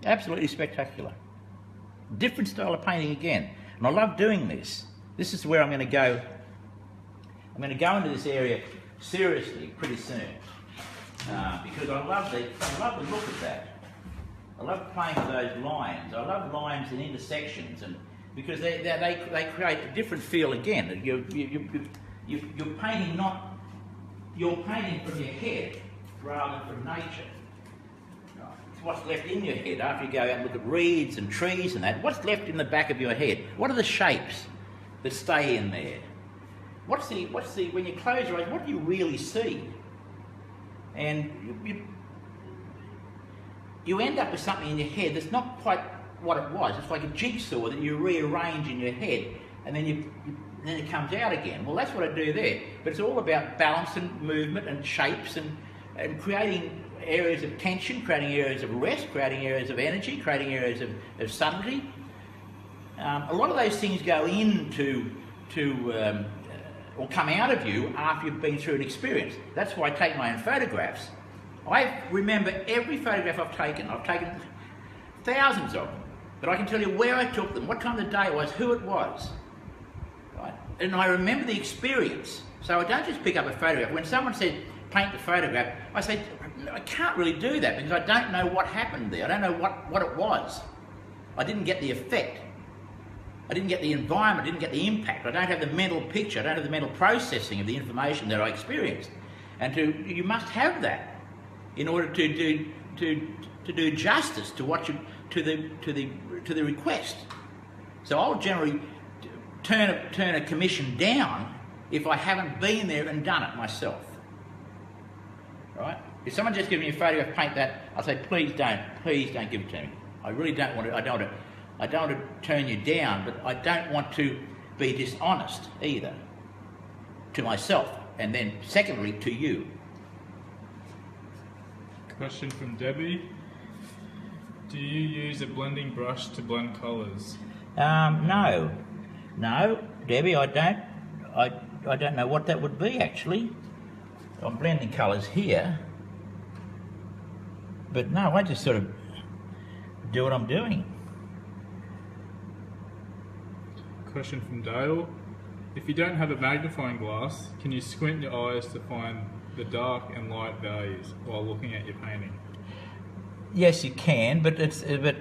absolutely spectacular. Different style of painting again, and I love doing this. This is where I'm going to go. I'm going to go into this area seriously pretty soon because I love the look of that. I love playing with those lines. I love lines and intersections, and because they create a different feel again. You're painting you're painting from your head rather than from nature. It's what's left in your head after you go out and look at reeds and trees and that. What's left in the back of your head? What are the shapes that stay in there? What's the when you close your eyes, what do you really see? And you end up with something in your head that's not quite what it was. It's like a jigsaw that you rearrange in your head, and then then it comes out again. Well, that's what I do there. But it's all about balance and movement and shapes and creating areas of tension, creating areas of rest, creating areas of energy, creating areas of subtlety. A lot of those things go into or come out of you after you've been through an experience. That's why I take my own photographs. I remember every photograph I've taken. I've taken thousands of them, but I can tell you where I took them, what time of the day it was, who it was. Right? And I remember the experience. So I don't just pick up a photograph. When someone said, paint the photograph, I say, I can't really do that because I don't know what happened there. I don't know what it was. I didn't get the effect. I didn't get the environment, I didn't get the impact. I don't have the mental picture, I don't have the mental processing of the information that I experienced. And you must have that in order to do justice to what to the request. So I'll generally turn a commission down if I haven't been there and done it myself. Right? If someone just gives me a photograph, paint that, I'll say, please don't give it to me. I really don't want to. I don't want to turn you down, but I don't want to be dishonest either to myself, and then secondly to you. Question from Debbie. Do you use a blending brush to blend colours? No, Debbie, I don't. I don't know what that would be actually. I'm blending colours here, but no, I just sort of do what I'm doing. Question from Dale. If you don't have a magnifying glass, can you squint your eyes to find the dark and light values while looking at your painting? Yes, you can, but the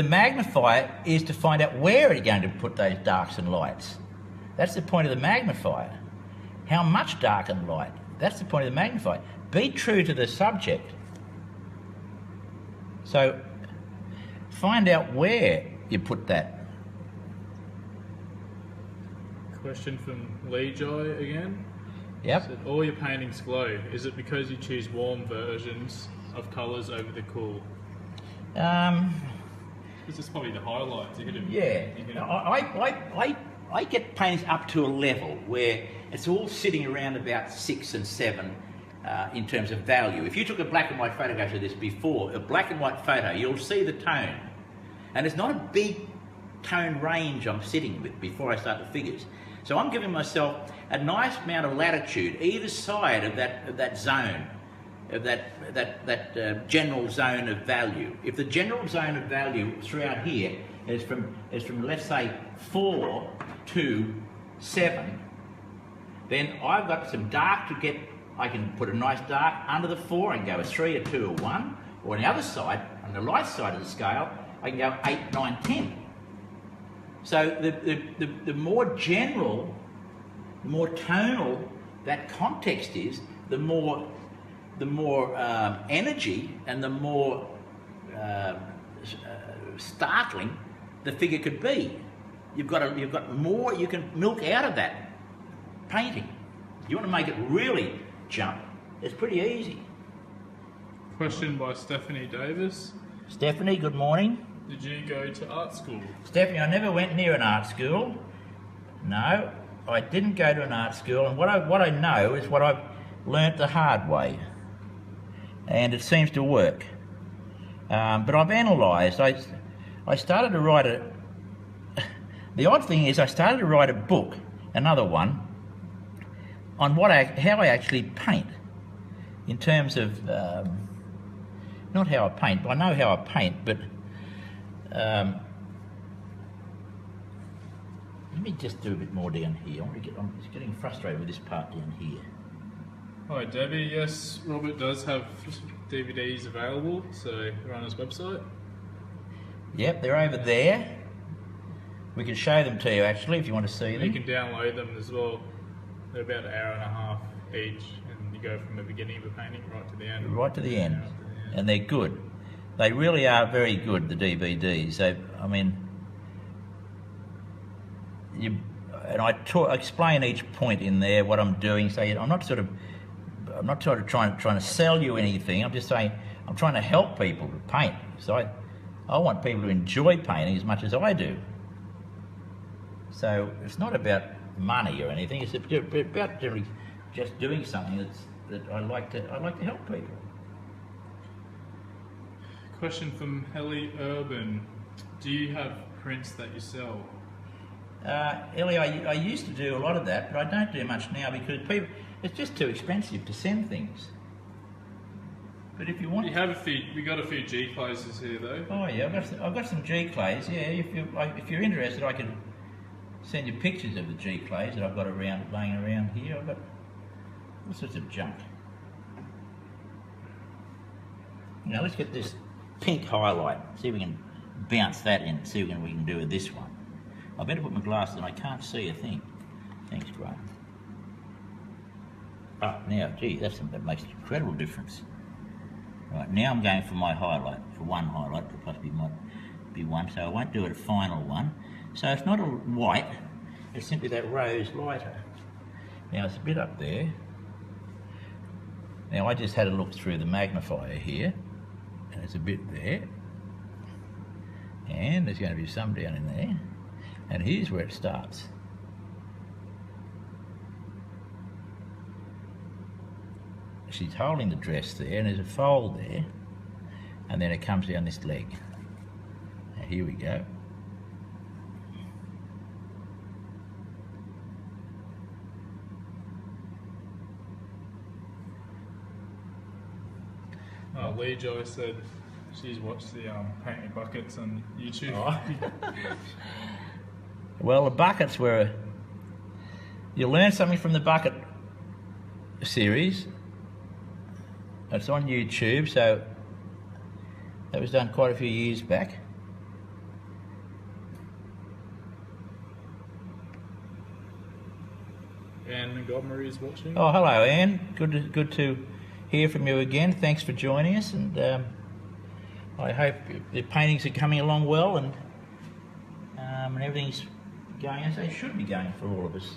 magnifier is to find out where you're going to put those darks and lights. That's the point of the magnifier. How much dark and light? That's the point of the magnifier. Be true to the subject. So find out where you put that. Question from Lee Joy again. Yep. Said, all your paintings glow. Is it because you choose warm versions of colours over the cool? This is probably the highlights. Yeah. I get paintings up to a level where it's all sitting around about 6 and 7 in terms of value. If you took a black and white photograph of this before, a black and white photo, you'll see the tone. And it's not a big tone range I'm sitting with before I start the figures. So I'm giving myself a nice amount of latitude either side of that zone, of that general zone of value. If the general zone of value throughout here is from let's say 4 to 7, then I've got some dark to get. I can put a nice dark under the 4 and go a 3, a 2, a 1. Or on the other side, on the light side of the scale, I can go 8, 9, 10. So the more general, the more tonal that context is, the more energy and the more startling the figure could be. You've got more you can milk out of that painting. You want to make it really jump. It's pretty easy. Question by Stephanie Davis. Stephanie, good morning. Did you go to art school? Stephanie, I never went near an art school. No, I didn't go to an art school, and what I know is what I've learnt the hard way, and it seems to work. But I've analysed. I started to write the odd thing is I started to write a book, another one, on how I actually paint, in terms of, not how I paint, but I know how I paint, but let me just do a bit more down here. I'm just getting frustrated with this part down here. Hi Debbie, yes, Robert does have DVDs available, so they're on his website. Yep, they're over there. We can show them to you actually if you want to see them. You can download them as well. They're about an hour and a half each, and you go from the beginning of a painting right to the end. Right to the end. And they're good. They really are very good, the DVDs. I explain each point in there, what I'm doing. So I'm not trying to sell you anything. I'm just saying I'm trying to help people to paint. So I want people to enjoy painting as much as I do. So it's not about money or anything. It's about generally just doing something that I like to help people. Question from Ellie Urban: do you have prints that you sell? Ellie, I used to do a lot of that, but I don't do much now because it's just too expensive to send things. But if you want, we got a few G closes here though. Oh yeah, I've got some G clays. Yeah, if you're interested, I can send you pictures of the G clays that I've got laying around here. I've got all sorts of junk. Now let's get this pink highlight. See if we can bounce that in. See what we can do with this one. I better put my glasses on. I can't see a thing. Thanks, Graham. Ah, now, gee, that makes an incredible difference. Right, now I'm going for my highlight, for one highlight, there possibly might be one, so I won't do a final one. So it's not a white, it's simply that rose lighter. Now it's a bit up there. Now I just had a look through the magnifier here, and there's a bit there. And there's going to be some down in there. And here's where it starts. She's holding the dress there, and there's a fold there, and then it comes down this leg. Now here we go. Lee Joy said she's watched the painting buckets on YouTube. Oh. Well, the buckets were... You'll learn something from the bucket series. It's on YouTube, so that was done quite a few years back. Anne Montgomery is watching. Oh, hello, Anne. Good to hear from you again. Thanks for joining us, and I hope the paintings are coming along well, and everything's going as they should be going for all of us.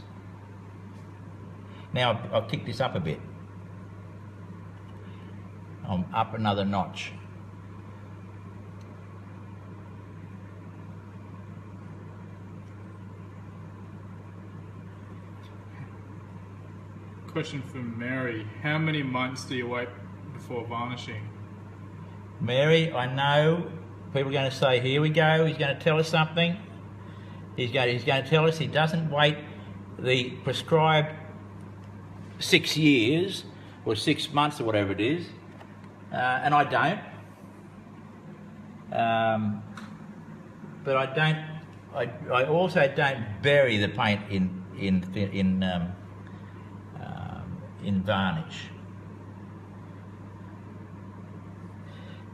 Now I'll tick this up a bit. I'm up another notch. Question from Mary: how many months do you wait before varnishing? Mary, I know people are going to say, here we go, he's going to tell us something. He's going to tell us he doesn't wait the prescribed 6 years or 6 months or whatever it is, and I don't. But I also don't bury the paint in varnish.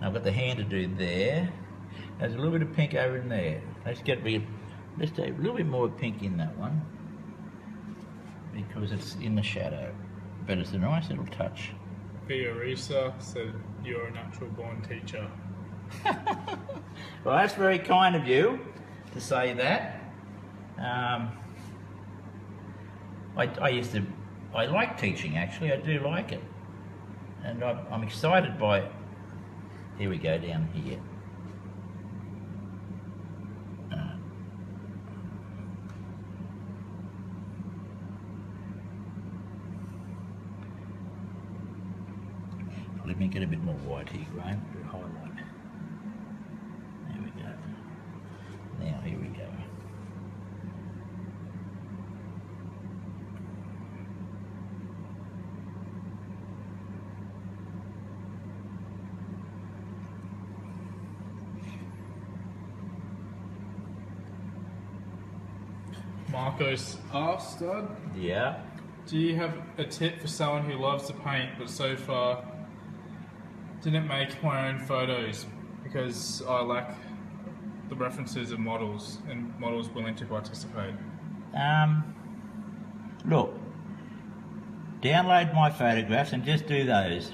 Now I've got the hand to do there. There's a little bit of pink over in there. Let's do a little bit more pink in that one because it's in the shadow. But it's a nice little touch. Fiorisa said you're a natural born teacher. Well, that's very kind of you to say that. I like teaching actually, I do like it. And I'm excited by it. Here we go down here. Let me get a bit more white here, Graham. Highlight. There we go. here we go. Marcos asked, Yeah. do you have a tip for someone who loves to paint but so far didn't make my own photos because I lack the references of models and models willing to participate? Look, download my photographs and just do those.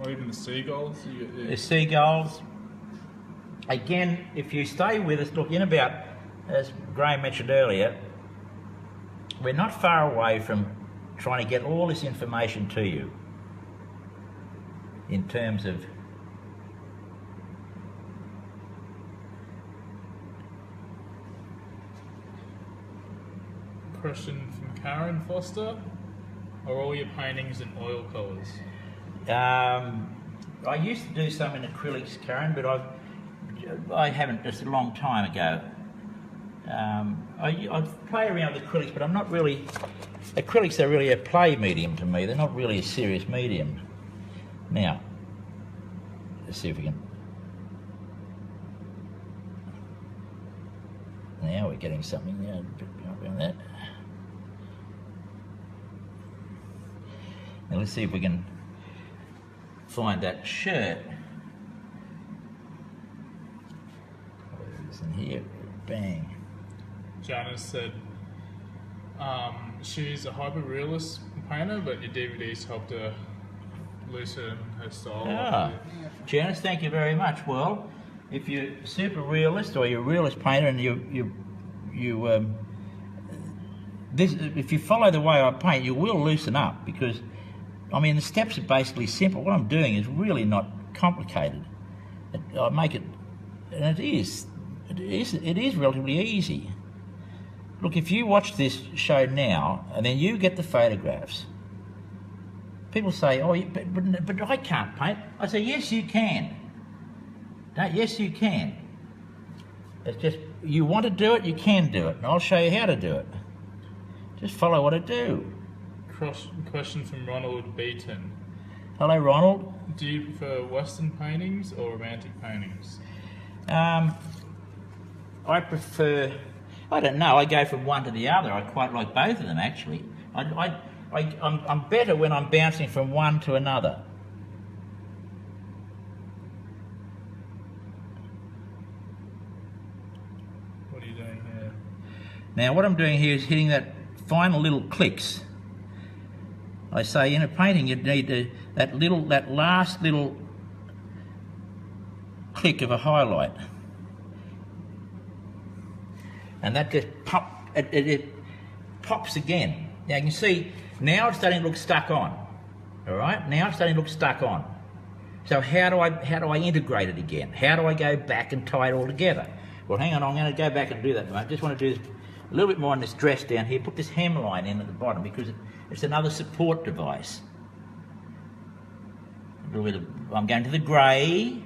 Or even the Seagulls? The Seagulls. Again, if you stay with us, look, in about, as Graham mentioned earlier, we're not far away from trying to get all this information to you in terms of Question from Karen Foster. Are all your paintings in oil colours? I used to do some in acrylics, Karen, but I haven't, just a long time ago. I play around with acrylics, but I'm not really... Acrylics are really a play medium to me. They're not really a serious medium. Now, let's see if we can... Now we're getting something there, a bit around that. Now let's see if we can find that shirt. It's in here, bang. Janice said she's a hyper-realist painter, but your DVDs helped her loosen her style. Ah, Janice, thank you very much. Well, if you're super realist or you're a realist painter and if you follow the way I paint, you will loosen up, because I mean the steps are basically simple. What I'm doing is really not complicated. I make it, and it is relatively easy. Look, if you watch this show now and then you get the photographs, people say, "Oh, but I can't paint." I say, "Yes, you can. Yes, you can. It's just you want to do it, you can do it, and I'll show you how to do it. Just follow what I do." Question from Ronald Beaton. Hello, Ronald. Do you prefer Western paintings or romantic paintings? I prefer... I don't know. I go from one to the other. I quite like both of them, actually. I'm better when I'm bouncing from one to another. What are you doing here? Now, what I'm doing here is hitting that final little clicks. I say in a painting you need that last little click of a highlight, and that just it pops again. Now you can see now it's starting to look stuck on. All right, now it's starting to look stuck on. So how do I integrate it again? How do I go back and tie it all together? Well, hang on, I'm going to go back and do that. I just want to do a little bit more on this dress down here. Put this hemline in at the bottom because it's another support device. I'm going to the grey.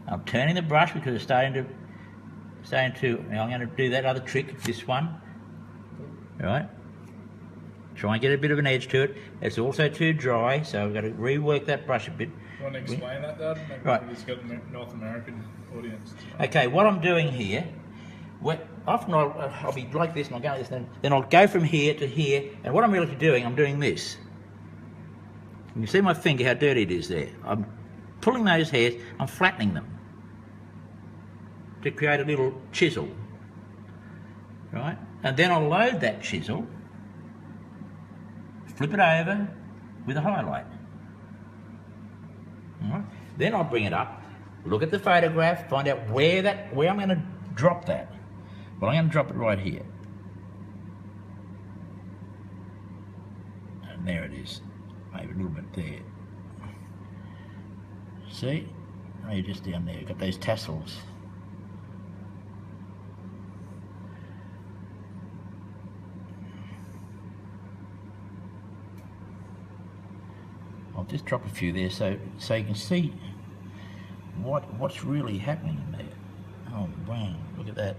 I'm turning the brush because it's starting to. Now I'm going to do that other trick, this one. All right. Try and get a bit of an edge to it. It's also too dry, so I've got to rework that brush a bit. You want to explain that, Dad? Maybe right. He's got a North American audience. Okay, what I'm doing here, often I'll be like this, and I'll go like this, then I'll go from here to here, and what I'm really doing, I'm doing this. You can see my finger, how dirty it is there. I'm pulling those hairs, I'm flattening them to create a little chisel, right? And then I'll load that chisel, flip it over with a highlight. All right? Then I'll bring it up, look at the photograph, find out where I'm going to drop that. Well, I'm going to drop it right here. And there it is. Maybe a little bit there. See? Oh, you're just down there. You've got those tassels. I'll just drop a few there so you can see what's really happening in there. Oh, wow, look at that.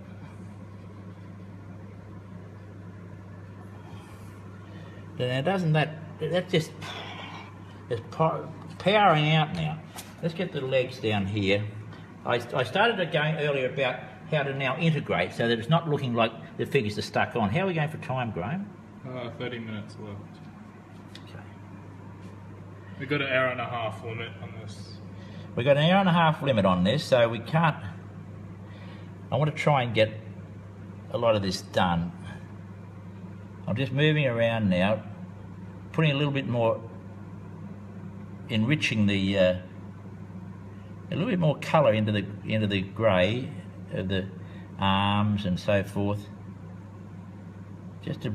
Now, doesn't that just powering out now. Let's get the legs down here. I started going earlier about how to now integrate so that it's not looking like the figures are stuck on. How are we going for time, Graham? 30 minutes left. Okay. We've got an hour and a half limit on this. We've got an hour and a half limit on this, so we can't... I want to try and get a lot of this done. I'm just moving around now, putting a little bit more, enriching the, a little bit more colour into the grey of the arms and so forth. Just to,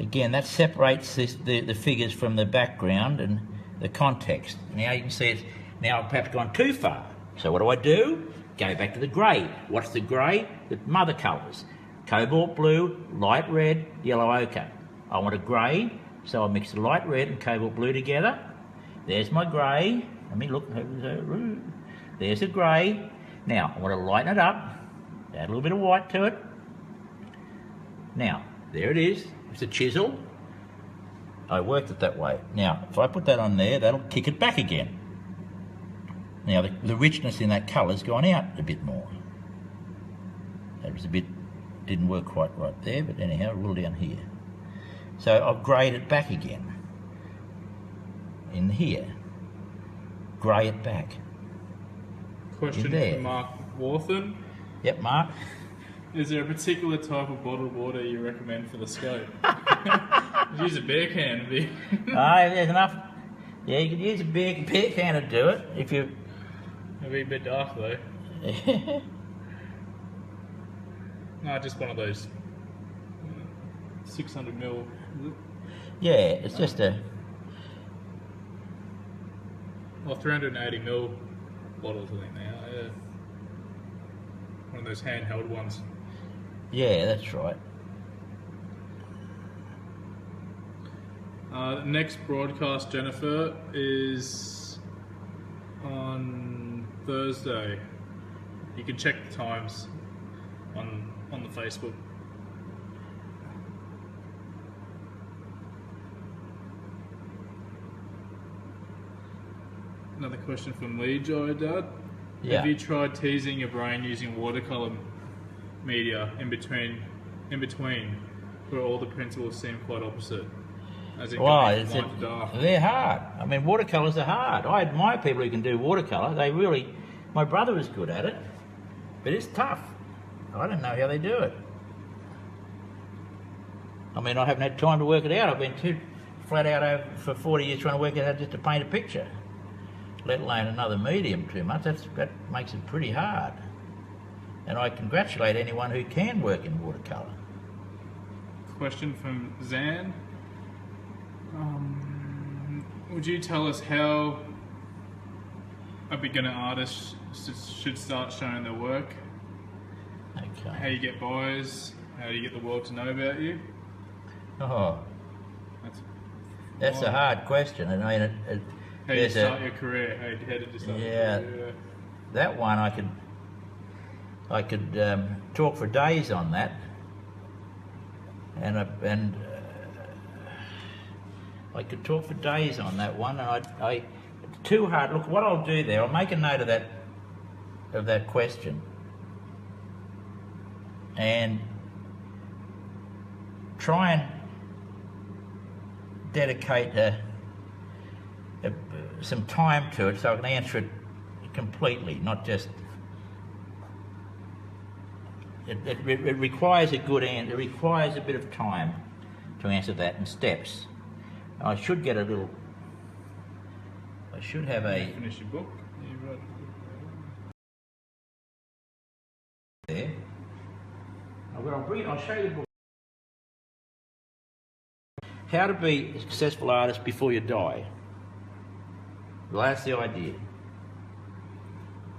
again, that separates the figures from the background and the context. Now you can see it's now perhaps gone too far. So what do? Go back to the grey. What's the grey? The mother colours. Cobalt blue, light red, yellow ochre. I want a grey, so I mix the light red and cobalt blue together. There's my grey. Let me look. There's a grey. Now, I want to lighten it up. Add a little bit of white to it. Now, there it is. It's a chisel. I worked it that way. Now, if I put that on there, that'll kick it back again. Now, the richness in that colour's gone out a bit more. That was a bit, didn't work quite right there, but anyhow, we'll down here. So I'll grade it back again. In here. Grey it back. Question from Mark Warthen. Yep, Mark. Is there a particular type of bottled water you recommend for the scope? Use a beer can. There's enough. Yeah, you could use a beer can to do it if you... It'd be a bit dark though. No, just one of those 600 ml. Yeah, it's just a... Well, 380 ml bottles, I think they are. Yeah. One of those handheld ones. Yeah, that's right. Next broadcast, Jennifer, is on Thursday. You can check the times on the Facebook. Another question from Lee Joy, Dad. Yeah. Have you tried teasing your brain using watercolor media in between, where all the principles seem quite opposite? As in going from light to dark. They're hard. I mean, watercolours are hard. I admire people who can do watercolour. They really... My brother was good at it, but it's tough. I don't know how they do it. I mean, I haven't had time to work it out. I've been too flat out for 40 years trying to work out how just to paint a picture, let alone another medium too much. That makes it pretty hard. And I congratulate anyone who can work in watercolour. Question from Zan. Would you tell us how a beginner artist should start showing their work? Okay. How you get buyers? How do you get the world to know about you? Oh, that's a hard question. I mean, how do you start your career? How did you start your career? That one I could talk for days on that, and I could talk for days on that one. And it's too hard. Look, what I'll do there, I'll make a note of that question, and try and dedicate some time to it so I can answer it completely, not just... It requires a good answer. It requires a bit of time to answer that in steps. I should get a little... I should have a... Finish your book. You wrote there. I'll show you the book. How to be a successful artist before you die. Well, that's the idea.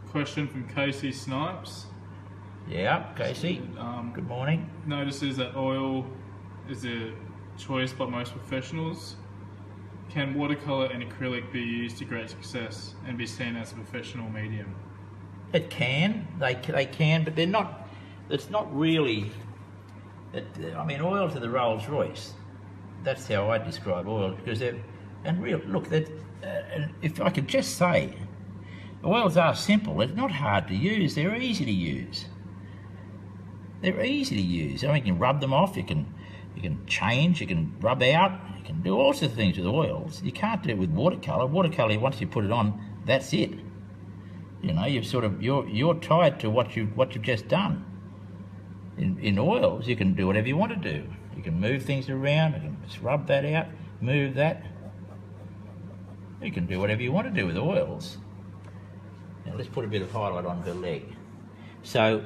Question from Casey Snipes. Yeah, Casey. Good morning. Notices that oil is a choice by most professionals. Can watercolour and acrylic be used to great success and be seen as a professional medium? It can, they can, but they're not. It's not really. I mean, oils are the Rolls Royce. That's how I describe oil, because they're and real. Look, that and if I could just say, oils are simple. They're not hard to use. They're easy to use. They're easy to use. I mean, you can rub them off. You can change. You can rub out. You can do all sorts of things with oils. You can't do it with watercolour. Watercolour, once you put it on, that's it. You know, you're tied to what you've just done. In oils, you can do whatever you want to do. You can move things around. You can just rub that out, move that. You can do whatever you want to do with oils. Now let's put a bit of highlight on her leg. So,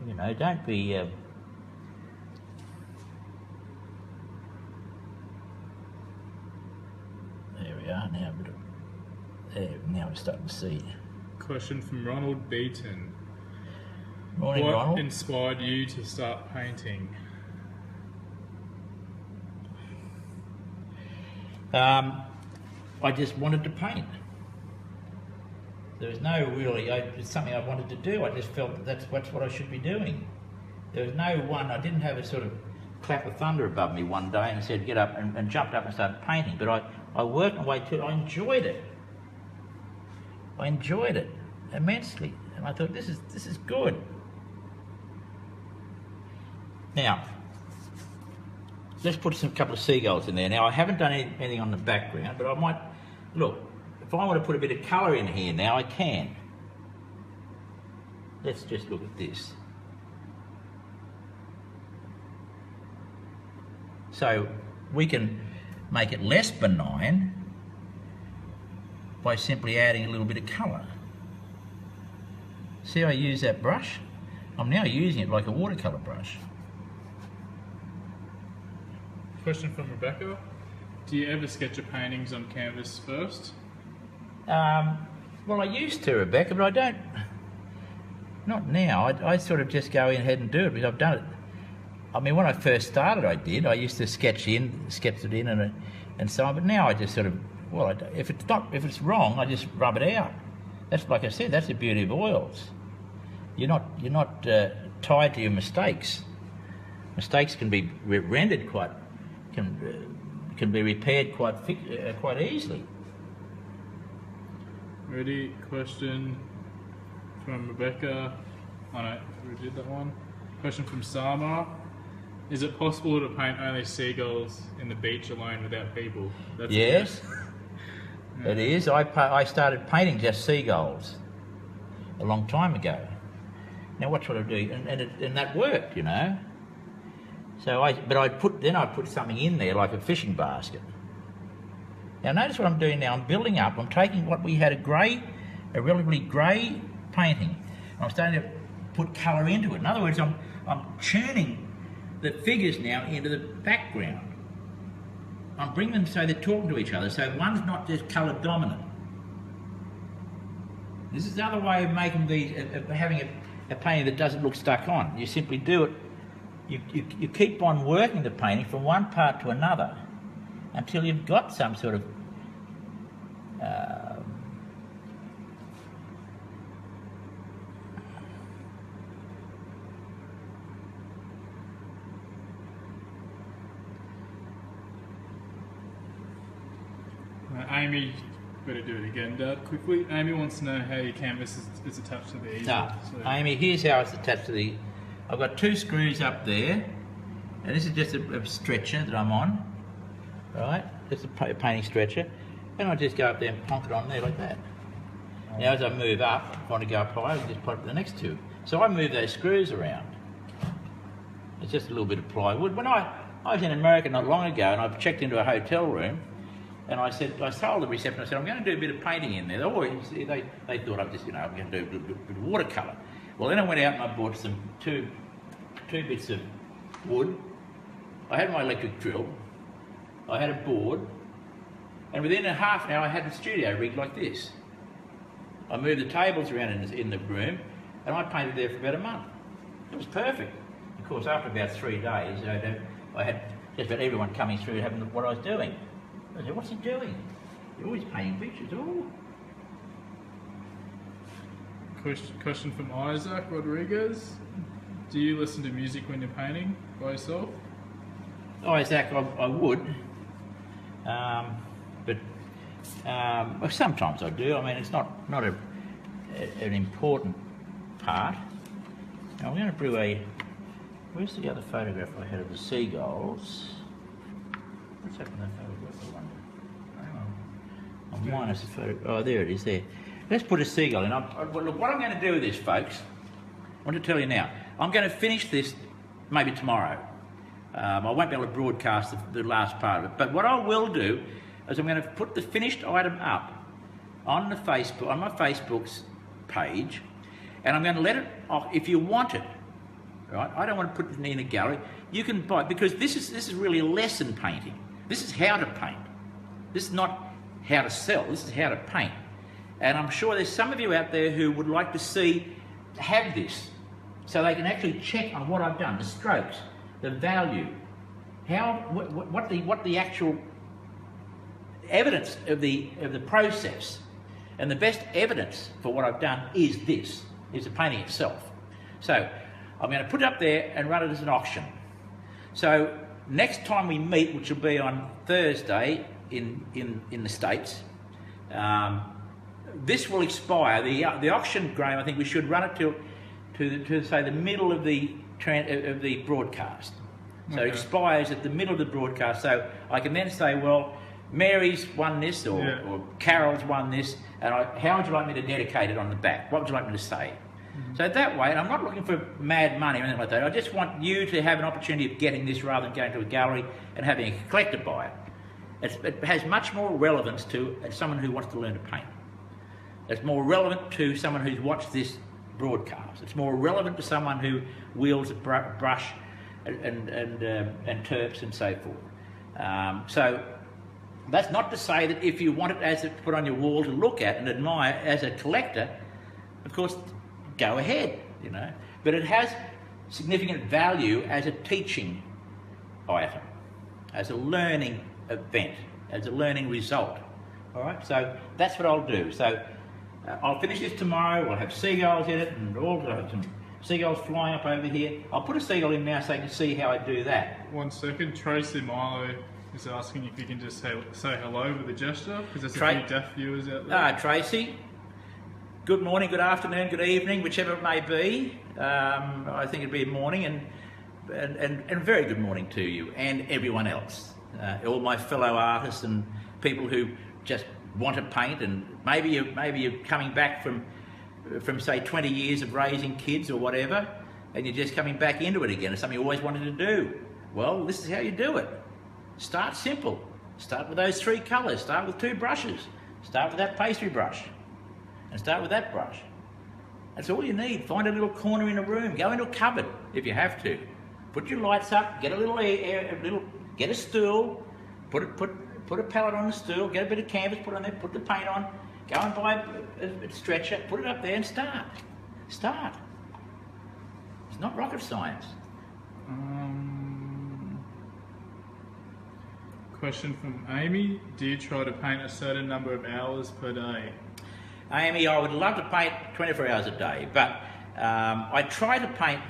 you know, don't be. There we are now. There, now we're starting to see. Question from Ronald Beaton. Morning, what Ronald. inspired you to start painting? I just wanted to paint. There was no really, it's something I wanted to do. I just felt that that's what I should be doing. There was no one, I didn't have a sort of clap of thunder above me one day and said, get up and jumped up and started painting. But I worked my way to it. I enjoyed it. I enjoyed it immensely. And I thought, this is good. Now, let's put a couple of seagulls in there. Now, I haven't done anything on the background, but I might, look, if I want to put a bit of colour in here now, I can. Let's just look at this. So, we can make it less benign by simply adding a little bit of colour. See how I use that brush? I'm now using it like a watercolour brush. Question from Rebecca. Do you ever sketch your paintings on canvas first? Well, I used to, Rebecca, but I don't. Not now. I sort of just go ahead and do it because I've done it. I mean, when I first started, I did. I used to sketch it in and so on. But now I just sort of, well, if it's wrong, I just rub it out. That's, like I said, that's the beauty of oils. You're not tied to your mistakes. Mistakes can be rendered can be repaired quite easily. Ready? Question from Rebecca. Oh no, we did that one. Question from Sama. Is it possible to paint only seagulls in the beach alone without people? That's yes, it is. I started painting just seagulls a long time ago. Now what should I do? And that worked, you know. So I put something in there like a fishing basket. Now notice what I'm doing now. I'm building up. I'm taking what we had a relatively grey painting. I'm starting to put colour into it. In other words, I'm churning the figures now into the background. I'm bringing them so they're talking to each other. So one's not just colour dominant. This is the other way of making having a painting that doesn't look stuck on. You simply do it. You keep on working the painting from one part to another until you've got some sort of Amy, better do it again, Dad, quickly. Amy wants to know how your canvas is attached to the easel. Amy, here's how it's attached to the... I've got two screws up there, and this is just a stretcher that I'm on, right? Just a painting stretcher, and I just go up there and plonk it on there like that. Now as I move up, if I want to go up higher, I can just put it the next two. So I move those screws around. It's just a little bit of plywood. When I was in America not long ago, and I checked into a hotel room, and I told the receptionist, I said, I'm going to do a bit of painting in there. They thought I'm just, I'm going to do a bit of watercolour. Well, then I went out and I bought two bits of wood. I had my electric drill. I had a board. And within a half an hour, I had the studio rigged like this. I moved the tables around in the room, and I painted there for about a month. It was perfect. Of course, after about 3 days, I had just about everyone coming through having what I was doing. I said, what's he doing? You're always painting pictures. Oh. Question from Isaac Rodriguez. Do you listen to music when you're painting by yourself? Oh, Isaac, I would. But well, sometimes I do. I mean, it's not an important part. Now, I'm going to do a... Where's the other photograph I had of the Seagulls? What's happened to that photograph, I wonder? Hang on. I'm minus the photo... Oh, there it is, there. Let's put a Seagull in. Look, what I'm going to do with this, folks, I want to tell you now. I'm going to finish this maybe tomorrow. I won't be able to broadcast the last part of it. But what I will do is I'm going to put the finished item up on my Facebook's page, and I'm going to let it off if you want it. Right? I don't want to put it in a gallery. You can buy it because this is really a lesson painting. This is how to paint. This is not how to sell. This is how to paint. And I'm sure there's some of you out there who would like to have this, so they can actually check on what I've done, the strokes, the value, what the actual evidence of the process. And the best evidence for what I've done is the painting itself. So I'm going to put it up there and run it as an auction. So next time we meet, which will be on Thursday in the States, this will expire. The auction, Graham, I think we should run it to say the middle of the broadcast. So it expires at the middle of the broadcast. So I can then say, well, Mary's won this, or Carol's won this, and how would you like me to dedicate it on the back? What would you like me to say? Mm-hmm. So that way, and I'm not looking for mad money or anything like that. I just want you to have an opportunity of getting this rather than going to a gallery and having a collector buy it. It has much more relevance to someone who wants to learn to paint. It's more relevant to someone who's watched this broadcast. It's more relevant to someone who wields a brush and terps and so forth. So that's not to say that if you want it as to put on your wall to look at and admire as a collector, of course, go ahead, you know. But it has significant value as a teaching item, as a learning event, as a learning result. All right, so that's what I'll do. So I'll finish this tomorrow. We'll have seagulls in it, and I'll have some seagulls flying up over here. I'll put a seagull in now so you can see how I do that. 1 second, Tracy Milo is asking if you can just say hello with a gesture, because there's a few deaf viewers out there. Tracy, good morning, good afternoon, good evening, whichever it may be. I think it'd be morning, and very good morning to you and everyone else, all my fellow artists and people who just want to paint, and maybe you're coming back from say 20 years of raising kids or whatever, and you're just coming back into it again. It's something you always wanted to do. Well, this is how you do it. Start simple. Start with those 3 colours. Start with 2 brushes. Start with that pastry brush, and start with that brush. That's all you need. Find a little corner in a room. Go into a cupboard if you have to. Put your lights up. Get a little get a stool. Put a palette on the stool. Get a bit of canvas. Put it on there. Put the paint on. Go and buy a stretcher. Put it up there and start. Start. It's not rocket science. Question from Amy. Do you try to paint a certain number of hours per day? Amy, I would love to paint 24 hours a day, but I try to paint.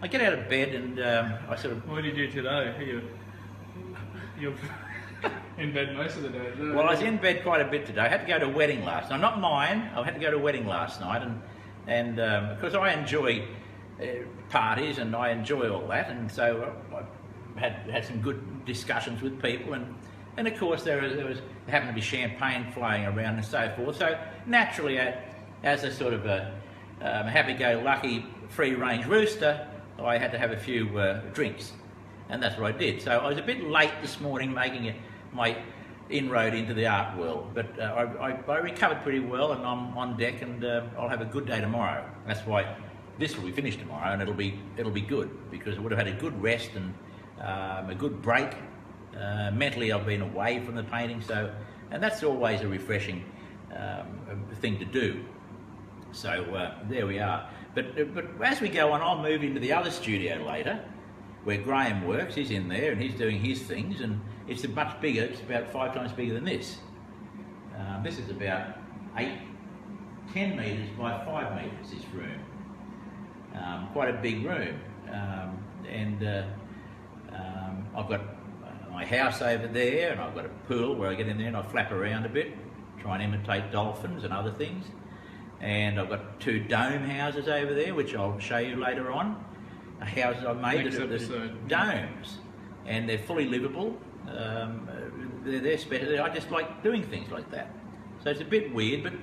I get out of bed and I sort of... What did you do today? You're in bed most of the day, isn't it? Well, I was in bed quite a bit today. I had to go to a wedding last night. Not mine. I had to go to a wedding last night, and because I enjoy parties and I enjoy all that, and so I had some good discussions with people, and of course there happened to be champagne flying around and so forth. So naturally, as a sort of a happy-go-lucky free-range rooster, I had to have a few drinks, and that's what I did. So I was a bit late this morning making my inroad into the art world, but I recovered pretty well, and I'm on deck, and I'll have a good day tomorrow. That's why this will be finished tomorrow, and it'll be good, because I would have had a good rest and a good break. Mentally, I've been away from the painting, and that's always a refreshing thing to do. So there we are. But as we go on, I'll move into the other studio later, where Graham works. He's in there and he's doing his things, and it's much bigger. It's about 5 times bigger than this. This is about 8 10 metres by 5 metres, this room. Quite a big room. I've got my house over there, and I've got a pool where I get in there and I flap around a bit, try and imitate dolphins and other things. And I've got 2 dome houses over there, which I'll show you later on. Houses I've made that are domes, and they're fully livable. They're special. I just like doing things like that. So it's a bit weird, but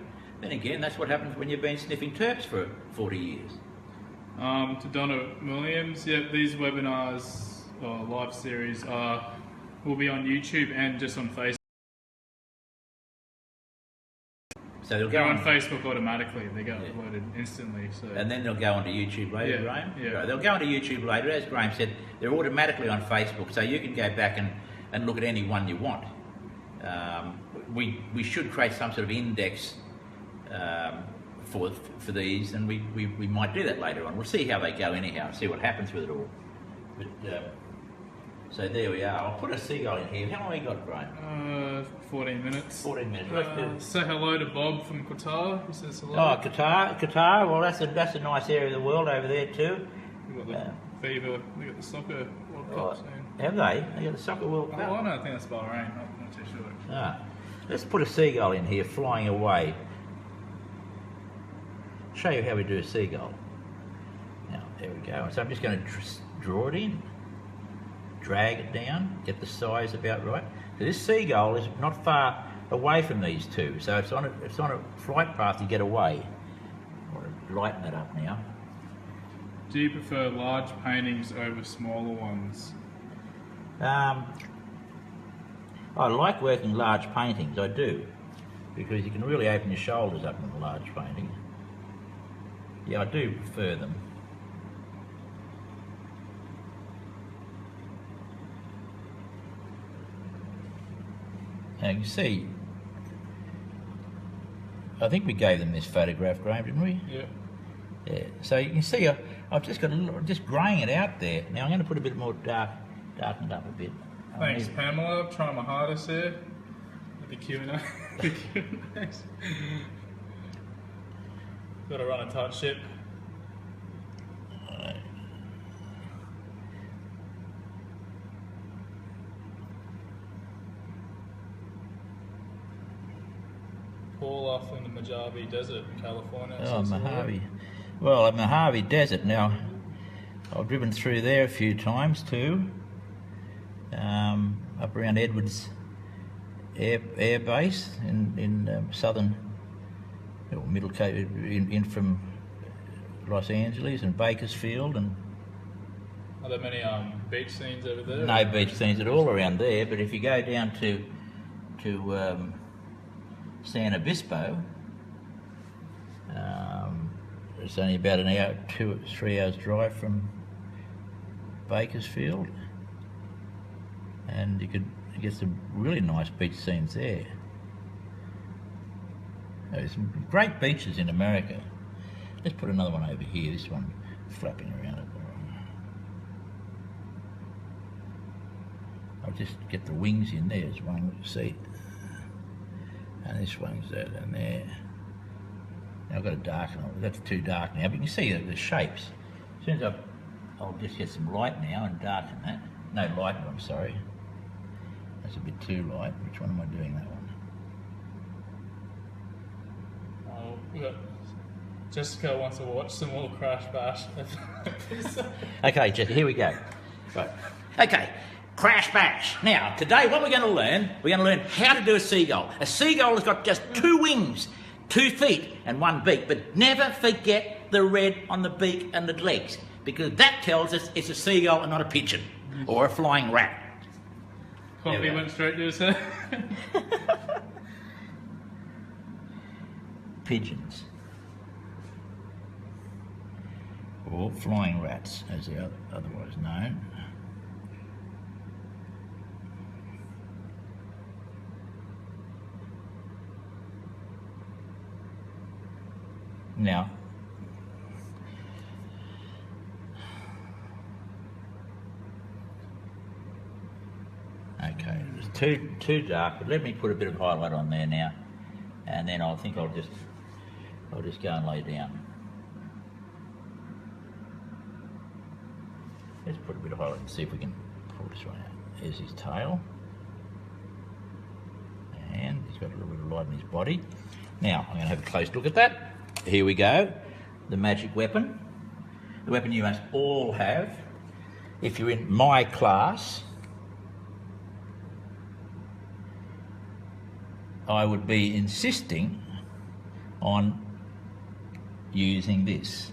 then again, that's what happens when you've been sniffing terps for 40 years. To Donna Williams, yeah, these webinars or live series will be on YouTube and just on Facebook. So they'll go on Facebook automatically. They get uploaded instantly. So. And then they'll go onto YouTube later, Graham? Yeah. They'll go onto YouTube later. As Graham said, they're automatically on Facebook, so you can go back and look at any one you want. We should create some sort of index for these, and we might do that later on. We'll see how they go anyhow, see what happens with it all. But, so there we are. I'll put a seagull in here. How long have we got, Graham? 14 minutes. 14 minutes. Say hello to Bob from Qatar. He says hello. Oh, Qatar. Well, that's a nice area of the world over there too. We've got the fever. We've got the soccer World Cup soon. Have they? They got the soccer World Cup. Oh, I don't think that's Bahrain. I'm not too sure. Let's put a seagull in here, flying away. Show you how we do a seagull. Now, there we go. So I'm just going to draw it in. Drag it down, get the size about right. So this seagull is not far away from these 2, so it's on a flight path to get away. I want to lighten that up now. Do you prefer large paintings over smaller ones? I like working large paintings, I do, because you can really open your shoulders up in a large painting. Yeah, I do prefer them. Now you can see, I think we gave them this photograph, Graham, didn't we? Yeah. Yeah. So you can see I've just got just greying it out there. Now I'm going to put a bit more darkened up a bit. Thanks, Pamela. I'm trying my hardest here. The Q&A. Got to run a tight ship. Paul off in the Mojave Desert in California. Oh, Mojave. Well, Mojave Desert. Now, I've driven through there a few times too. Up around Edwards Air Base in southern, Middle Cape, in from Los Angeles and Bakersfield. And are there many beach scenes over there? No beach scenes at all around there. But if you go down to San Obispo, it's only about an hour, 2 or 3 hours drive from Bakersfield, and you could get some really nice beach scenes there. There's some great beaches in America. Let's put another one over here, this one flapping around it. I'll just get the wings in there, there's one seat. And this one's that in there. Now I've got to darken it. That's too dark now, but you can see the shapes. As soon as I'll just get some light now and darken that. No, lighten, I'm sorry. That's a bit too light. Which one am I doing, that one? We got Jessica wants to watch some more Crash Bash. Okay, Jessica, here we go. Right. Okay. Crash Bash. Now, today what we're going to learn how to do a seagull. A seagull has got just 2 wings, 2 feet and 1 beak, but never forget the red on the beak and the legs, because that tells us it's a seagull and not a pigeon or a flying rat. Coffee went straight to his head. Pigeons. Or flying rats, as they're otherwise known. Now, okay, it's too dark, but let me put a bit of highlight on there now, and then I think I'll just I'll just go and lay down. Let's put a bit of highlight and see if we can pull this one out. There's his tail. And he's got a little bit of light in his body. Now, I'm going to have a close look at that. Here we go. The magic weapon. The weapon you must all have. If you're in my class, I would be insisting on using this,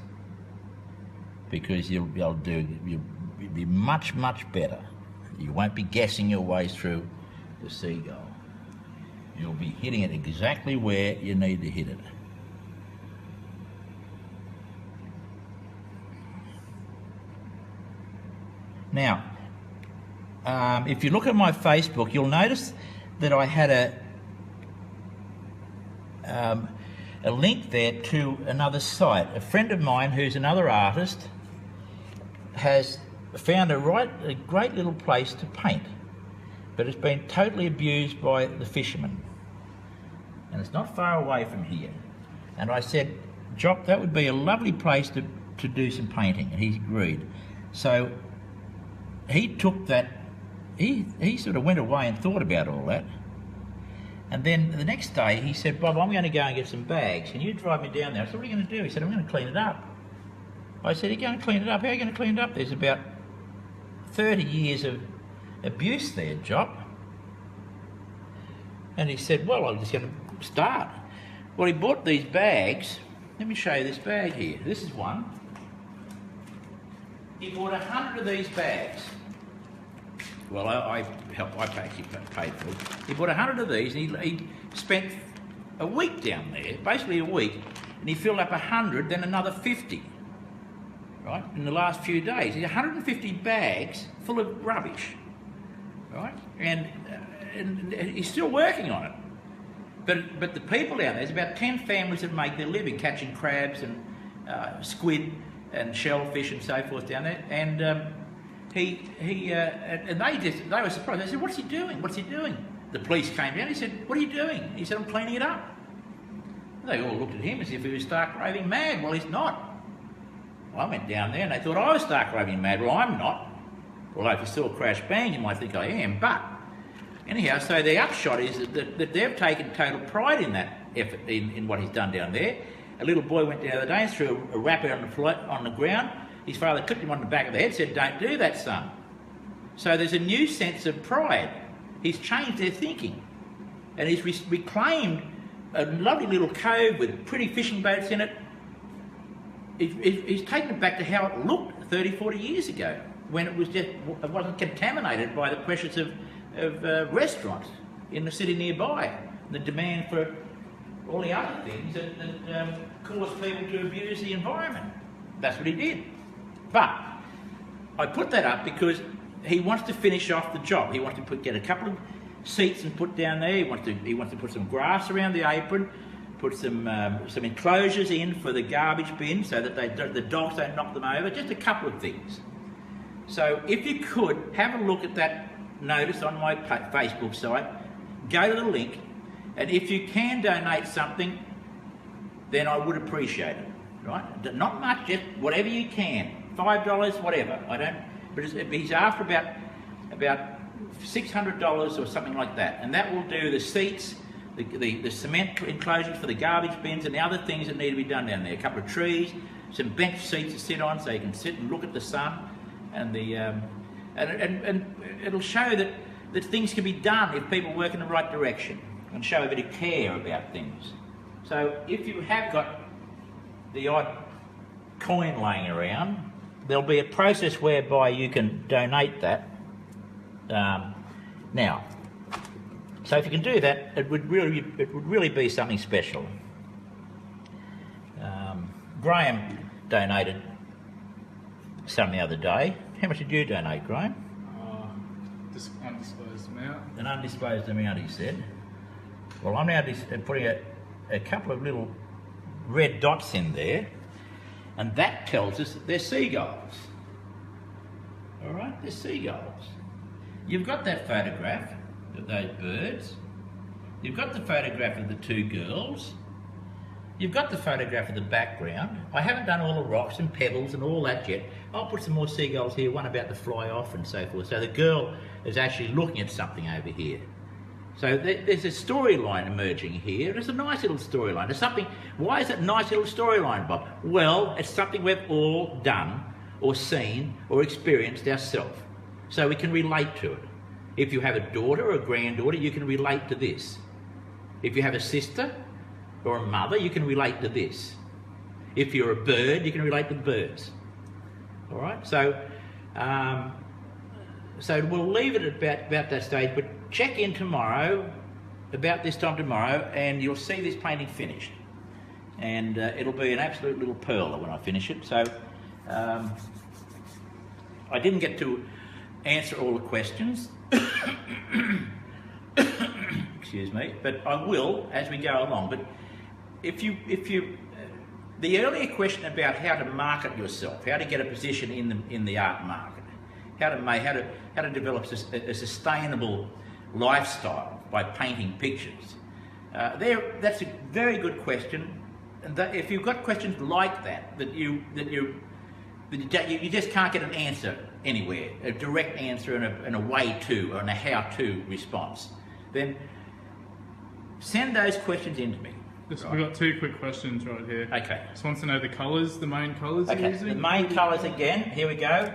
because you'll be much, much better. You won't be guessing your way through the Seagull. You'll be hitting it exactly where you need to hit it. Now, if you look at my Facebook, you'll notice that I had a link there to another site. A friend of mine who's another artist has found a great little place to paint, but it's been totally abused by the fishermen. And it's not far away from here. And I said, Jock, that would be a lovely place to do some painting, and he agreed. So he took that, he sort of went away and thought about all that. And then the next day he said, Bob, I'm going to go and get some bags. Can you drive me down there? I said, what are you going to do? He said, I'm going to clean it up. I said, you're going to clean it up? How are you going to clean it up? There's about 30 years of abuse there, Jock. And he said, well, I'm just going to start. Well, he bought these bags. Let me show you this bag here. This is one. He bought 100 of these bags. Well, I actually paid for it. He bought 100 of these, and he spent a week down there, basically a week, and he filled up 100, then another 50, right, in the last few days. He had 150 bags full of rubbish, right, and he's still working on it. But the people down there's about 10 families that make their living catching crabs and squid and shellfish and so forth down there, and they were surprised. They said, "What's he doing? What's he doing?" The police came down. He said, "What are you doing?" He said, "I'm cleaning it up." They all looked at him as if he was stark raving mad. Well, he's not. Well, I went down there and they thought I was stark raving mad. Well, I'm not. Although if you saw a crash bang, you might think I am. But anyhow, so the upshot is that they've taken total pride in that effort, in what he's done down there. A little boy went down the other day and threw a wrapper on the ground. His father clipped him on the back of the head, said, "Don't do that, son." So there's a new sense of pride. He's changed their thinking. And he's reclaimed a lovely little cove with pretty fishing boats in it. He's taken it back to how it looked 30, 40 years ago, when it wasn't contaminated by the pressures of restaurants in the city nearby, and the demand for all the other things that cause people to abuse the environment. That's what he did. But I put that up because he wants to finish off the job. He wants to get a couple of seats and put down there. He wants to put some grass around the apron, put some enclosures in for the garbage bin so that the dogs don't knock them over. Just a couple of things. So if you could have a look at that notice on my Facebook site, go to the link, and if you can donate something, then I would appreciate it. Right? Not much, just whatever you can. $5, whatever. But he's after about $600 or something like that, and that will do the seats, the cement enclosures for the garbage bins, and the other things that need to be done down there. A couple of trees, some bench seats to sit on, so you can sit and look at the sun, and and it'll show that things can be done if people work in the right direction and show a bit of care about things. So if you have got the odd coin laying around, there'll be a process whereby you can donate that. Now, so if you can do that, it would really be something special. Graham donated some the other day. How much did you donate, Graham? Just undisclosed amount. An undisclosed amount, he said. Well, I'm now putting a couple of little red dots in there, and that tells us that they're seagulls. All right, they're seagulls. You've got that photograph of those birds. You've got the photograph of the two girls. you've got the photograph of the background. I haven't done all the rocks and pebbles and all that yet. I'll put some more seagulls here, one about to fly off and so forth. So the girl is actually looking at something over here. So there's a storyline emerging here. It's a nice little storyline. There's something. Why is it a nice little storyline, Bob? Well, it's something we've all done or seen or experienced ourselves. So we can relate to it. If you have a daughter or a granddaughter, you can relate to this. If you have a sister or a mother, you can relate to this. If you're a bird, you can relate to birds. All right? So we'll leave it at about that stage, but check in tomorrow, about this time tomorrow, and you'll see this painting finished. And it'll be an absolute little pearl when I finish it. So I didn't get to answer all the questions. Excuse me, but I will as we go along. But if you the earlier question about how to market yourself, how to get a position in the art market, how to develop a sustainable lifestyle by painting pictures, that's a very good question. And if you've got questions like that you just can't get an answer anywhere, a direct answer and a way to, or a how-to response, then send those questions in to me. Right. We've got two quick questions right here. Okay. Just wants to know the colours, the main colours you're using. The main colours again, here we go.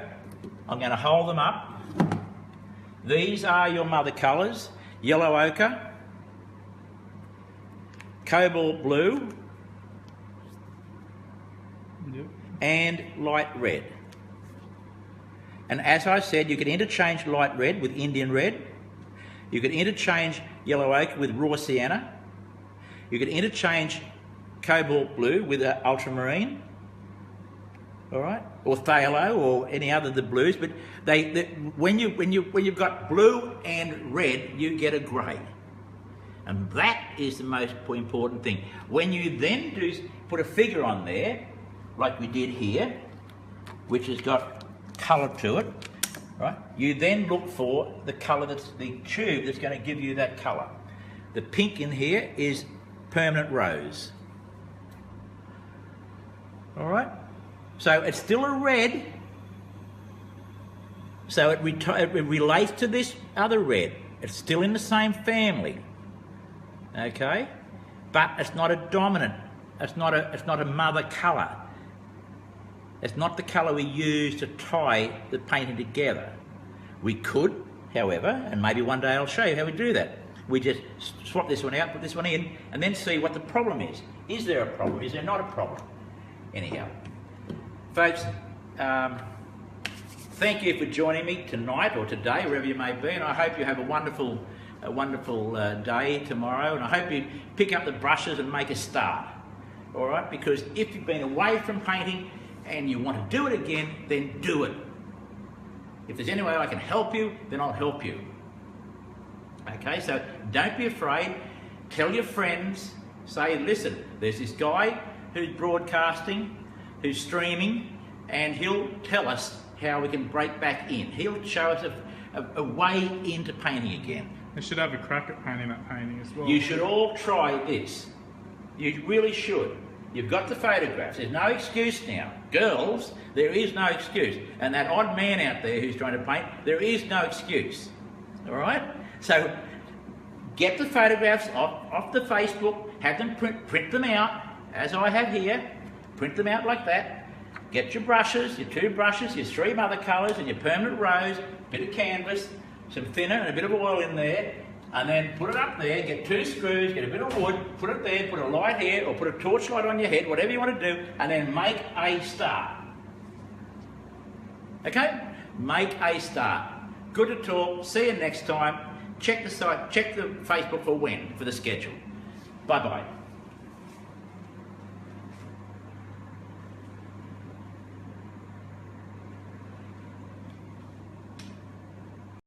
I'm going to hold them up. These are your mother colours: yellow ochre, cobalt blue, yep, and light red. And as I said, you can interchange light red with Indian red. You can interchange yellow ochre with raw sienna. You can interchange cobalt blue with ultramarine, all right, or phthalo, or any other of the blues. But when you've got blue and red, you get a grey, and that is the most important thing. When you then put a figure on there, like we did here, which has got colour to it, right? You then look for the colour that's the tube that's going to give you that colour. The pink in here is permanent rose. All right? So it's still a red. So it relates to this other red. It's still in the same family. Okay? But it's not a dominant. It's not a mother colour. It's not the colour we use to tie the painting together. We could, however, and maybe one day I'll show you how we do that. We just swap this one out, put this one in, and then see what the problem is. Is there a problem? Is there not a problem? Anyhow, folks, thank you for joining me tonight or today, wherever you may be, and I hope you have a wonderful day tomorrow, and I hope you pick up the brushes and make a start. All right? Because if you've been away from painting and you want to do it again, then do it. If there's any way I can help you, then I'll help you. Okay, so don't be afraid. Tell your friends. Say, listen, there's this guy who's broadcasting, who's streaming, and he'll tell us how we can break back in. He'll show us a way into painting again. They should have a crack at painting that painting as well. You should all try this. You really should. You've got the photographs. There's no excuse now. Girls, there is no excuse. And that odd man out there who's trying to paint, there is no excuse. All right? So get the photographs off the Facebook, have them print them out, as I have here. Print them out like that. Get your brushes, your two brushes, your three mother colours, and your permanent rose, a bit of canvas, some thinner and a bit of oil in there, and then put it up there, get two screws, get a bit of wood, put it there, put a light here, or put a torchlight on your head, whatever you want to do, and then make a start. Okay? Make a start. Good to talk. See you next time. Check the site, check the Facebook for the schedule. Bye-bye.